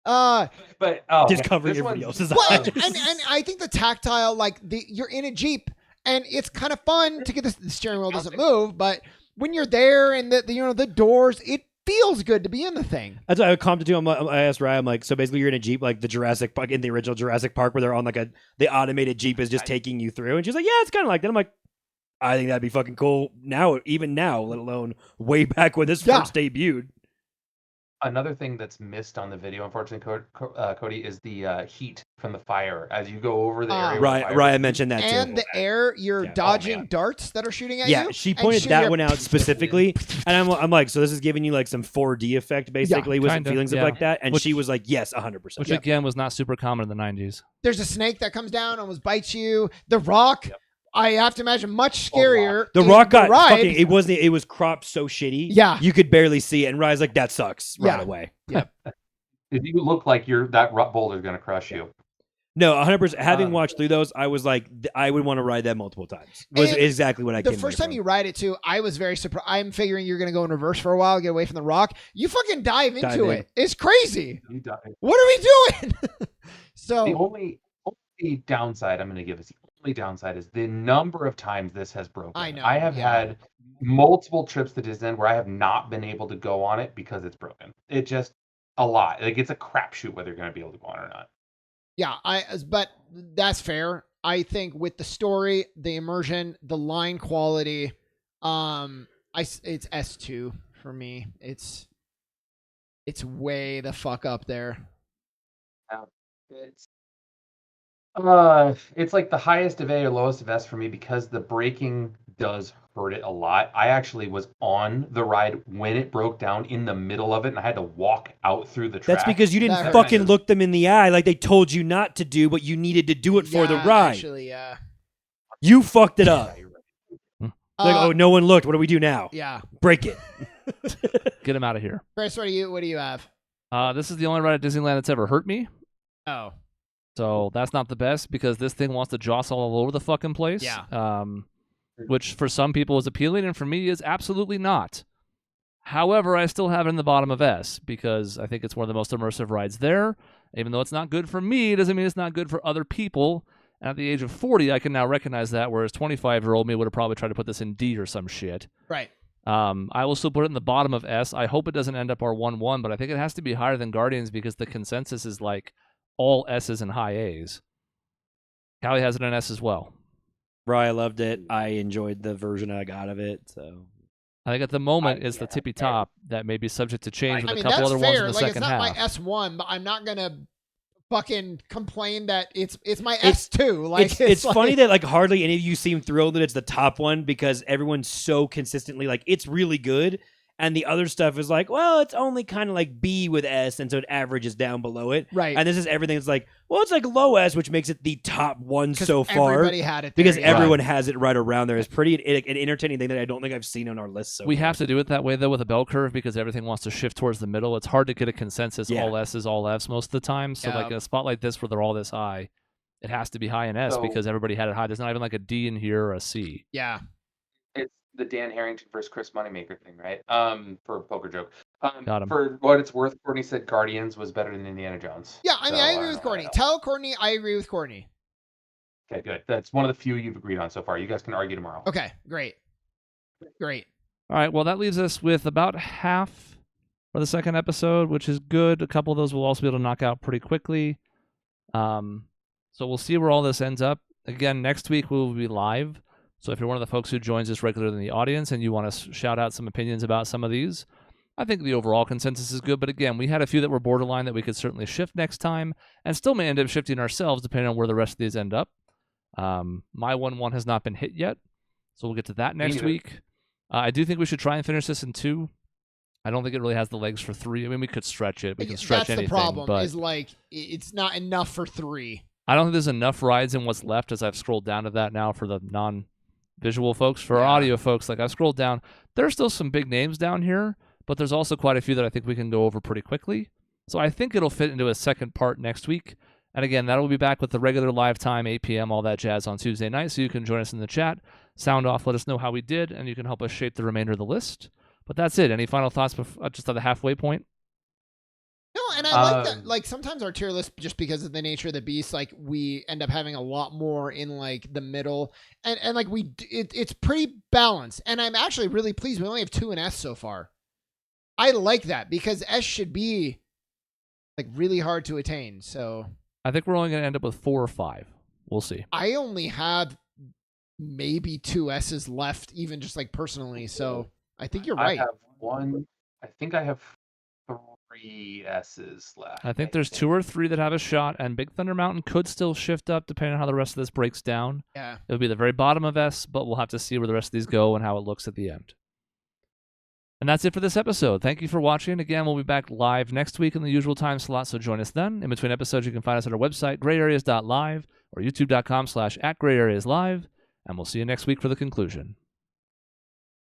But just covering everybody else's eyes. And I think the tactile, like you're in a Jeep and it's kind of fun to get the steering wheel doesn't move, but when you're there and the doors, it feels good to be in the thing. That's what I commented to him. I asked Ryan, I'm like, so basically you're in a Jeep like the Jurassic Park, in the original Jurassic Park, where they're on like the automated Jeep is just taking you through. And she's like, yeah, it's kind of like that. I'm like, I think that'd be fucking cool now, even now, let alone way back when this first debuted. Another thing that's missed on the video, unfortunately, Cody, is the heat from the fire as you go over the area. Ryan mentioned that too. And the air, you're dodging darts that are shooting at you. Yeah, she pointed that one out specifically. And I'm like, so this is giving you like some 4D effect, basically, with some feelings of like that. And she was like, yes, 100%. Which, again, was not super common in the 90s. There's a snake that comes down, almost bites you. The Rock... Yep. I have to imagine much scarier. The Rock got fucking. It was cropped so shitty. Yeah, you could barely see it. And Ryan's like, that sucks right away. Yeah, if you look like that boulder's gonna crush you. No, 100%. Having watched through those, I was like, I would want to ride that multiple times. Was exactly what I came. The first time you ride it too, I was very surprised. I'm figuring you're gonna go in reverse for a while, get away from the Rock. You fucking dive into it. It's crazy. You dive. What are we doing? So the only downside I'm gonna give is only downside is the number of times this has broken. I know. I have had multiple trips to Disneyland where I have not been able to go on it because it's broken. It just a lot. Like, it's a crapshoot whether you're going to be able to go on it or not. Yeah, but that's fair. I think with the story, the immersion, the line quality, it's S2 for me. It's way the fuck up there. It's like the highest of A or lowest of S for me because the braking does hurt it a lot. I actually was on the ride when it broke down in the middle of it, and I had to walk out through the track. That's because you didn't fucking look them in the eye like they told you not to do, but you needed to do it for the ride. Actually, yeah. You fucked it up. Like, oh, no one looked. What do we do now? Yeah. Break it. Get him out of here. Chris, what do you have? This is the only ride at Disneyland that's ever hurt me. Oh. So that's not the best because this thing wants to jostle all over the fucking place. Yeah. Which for some people is appealing and for me is absolutely not. However, I still have it in the bottom of S because I think it's one of the most immersive rides there. Even though it's not good for me, it doesn't mean it's not good for other people. At the age of 40, I can now recognize that, whereas 25-year-old me would have probably tried to put this in D or some shit. Right. I will still put it in the bottom of S. I hope it doesn't end up our 1-1, but I think it has to be higher than Guardians because the consensus is like all S's and high A's. Callie has it in S as well. Right, I loved it. I enjoyed the version I got of it. So I think at the moment it's the tippy top that may be subject to change with a couple other fair. ones in the second half. It's not my S1, but I'm not gonna fucking complain that it's my S2. Like it's funny that like hardly any of you seem thrilled that it's the top one because everyone's so consistently like it's really good, and the other stuff is like, well, it's only kind of like B with S, and so it averages down below it. Right. And this is everything. It's like, well, it's like low S, which makes it the top one so far. Everybody had it there, because everyone has it right around there. It's pretty an entertaining thing that I don't think I've seen on our list. We have to do it that way though with a bell curve because everything wants to shift towards the middle. It's hard to get a consensus all S's, all F's most of the time. So like in a spot like this where they're all this high, it has to be high in S because everybody had it high. There's not even like a D in here or a C. Yeah. It's the Dan Harrington versus Chris Moneymaker thing, right? For a poker joke. Got him. For what it's worth, Courtney said Guardians was better than Indiana Jones. Yeah, I mean, I agree with Courtney. Tell Courtney I agree with Courtney. Okay, good. That's one of the few you've agreed on so far. You guys can argue tomorrow. Okay, great. Great. All right, well, that leaves us with about half for the second episode, which is good. A couple of those we'll also be able to knock out pretty quickly. So we'll see where all this ends up. Again, next week we will be live. So if you're one of the folks who joins us regularly in the audience and you want to shout out some opinions about some of these, I think the overall consensus is good. But again, we had a few that were borderline that we could certainly shift next time and still may end up shifting ourselves depending on where the rest of these end up. My 1-1 has not been hit yet, so we'll get to that next week. I do think we should try and finish this in 2. I don't think it really has the legs for 3. I mean, we could stretch it. We can stretch anything. That's the problem, but is like it's not enough for 3. I don't think there's enough rides in what's left as I've scrolled down to that now for the non-visual folks. For our audio folks, like I've scrolled down, there's still some big names down here, but there's also quite a few that I think we can go over pretty quickly. So I think it'll fit into a second part next week. And again, that'll be back with the regular live time, 8 p.m., all that jazz on Tuesday night. So you can join us in the chat, sound off, let us know how we did, and you can help us shape the remainder of the list. But that's it. Any final thoughts just at the halfway point? No, and I like that. Like sometimes our tier list, just because of the nature of the beast, like we end up having a lot more in like the middle, and like it's pretty balanced. And I'm actually really pleased. We only have 2 in S so far. I like that because S should be like really hard to attain. So I think we're only going to end up with 4 or 5. We'll see. I only have maybe 2 S's left, even just like personally. So I think you're right. I have 1. I think I have 3 S's left. I think there's 2 or 3 that have a shot, and Big Thunder Mountain could still shift up depending on how the rest of this breaks down. Yeah. It'll be the very bottom of S, but we'll have to see where the rest of these go and how it looks at the end. And that's it for this episode. Thank you for watching. Again, we'll be back live next week in the usual time slot, so join us then. In between episodes, you can find us at our website, grayareas.live, or youtube.com/@grayareaslive, and we'll see you next week for the conclusion.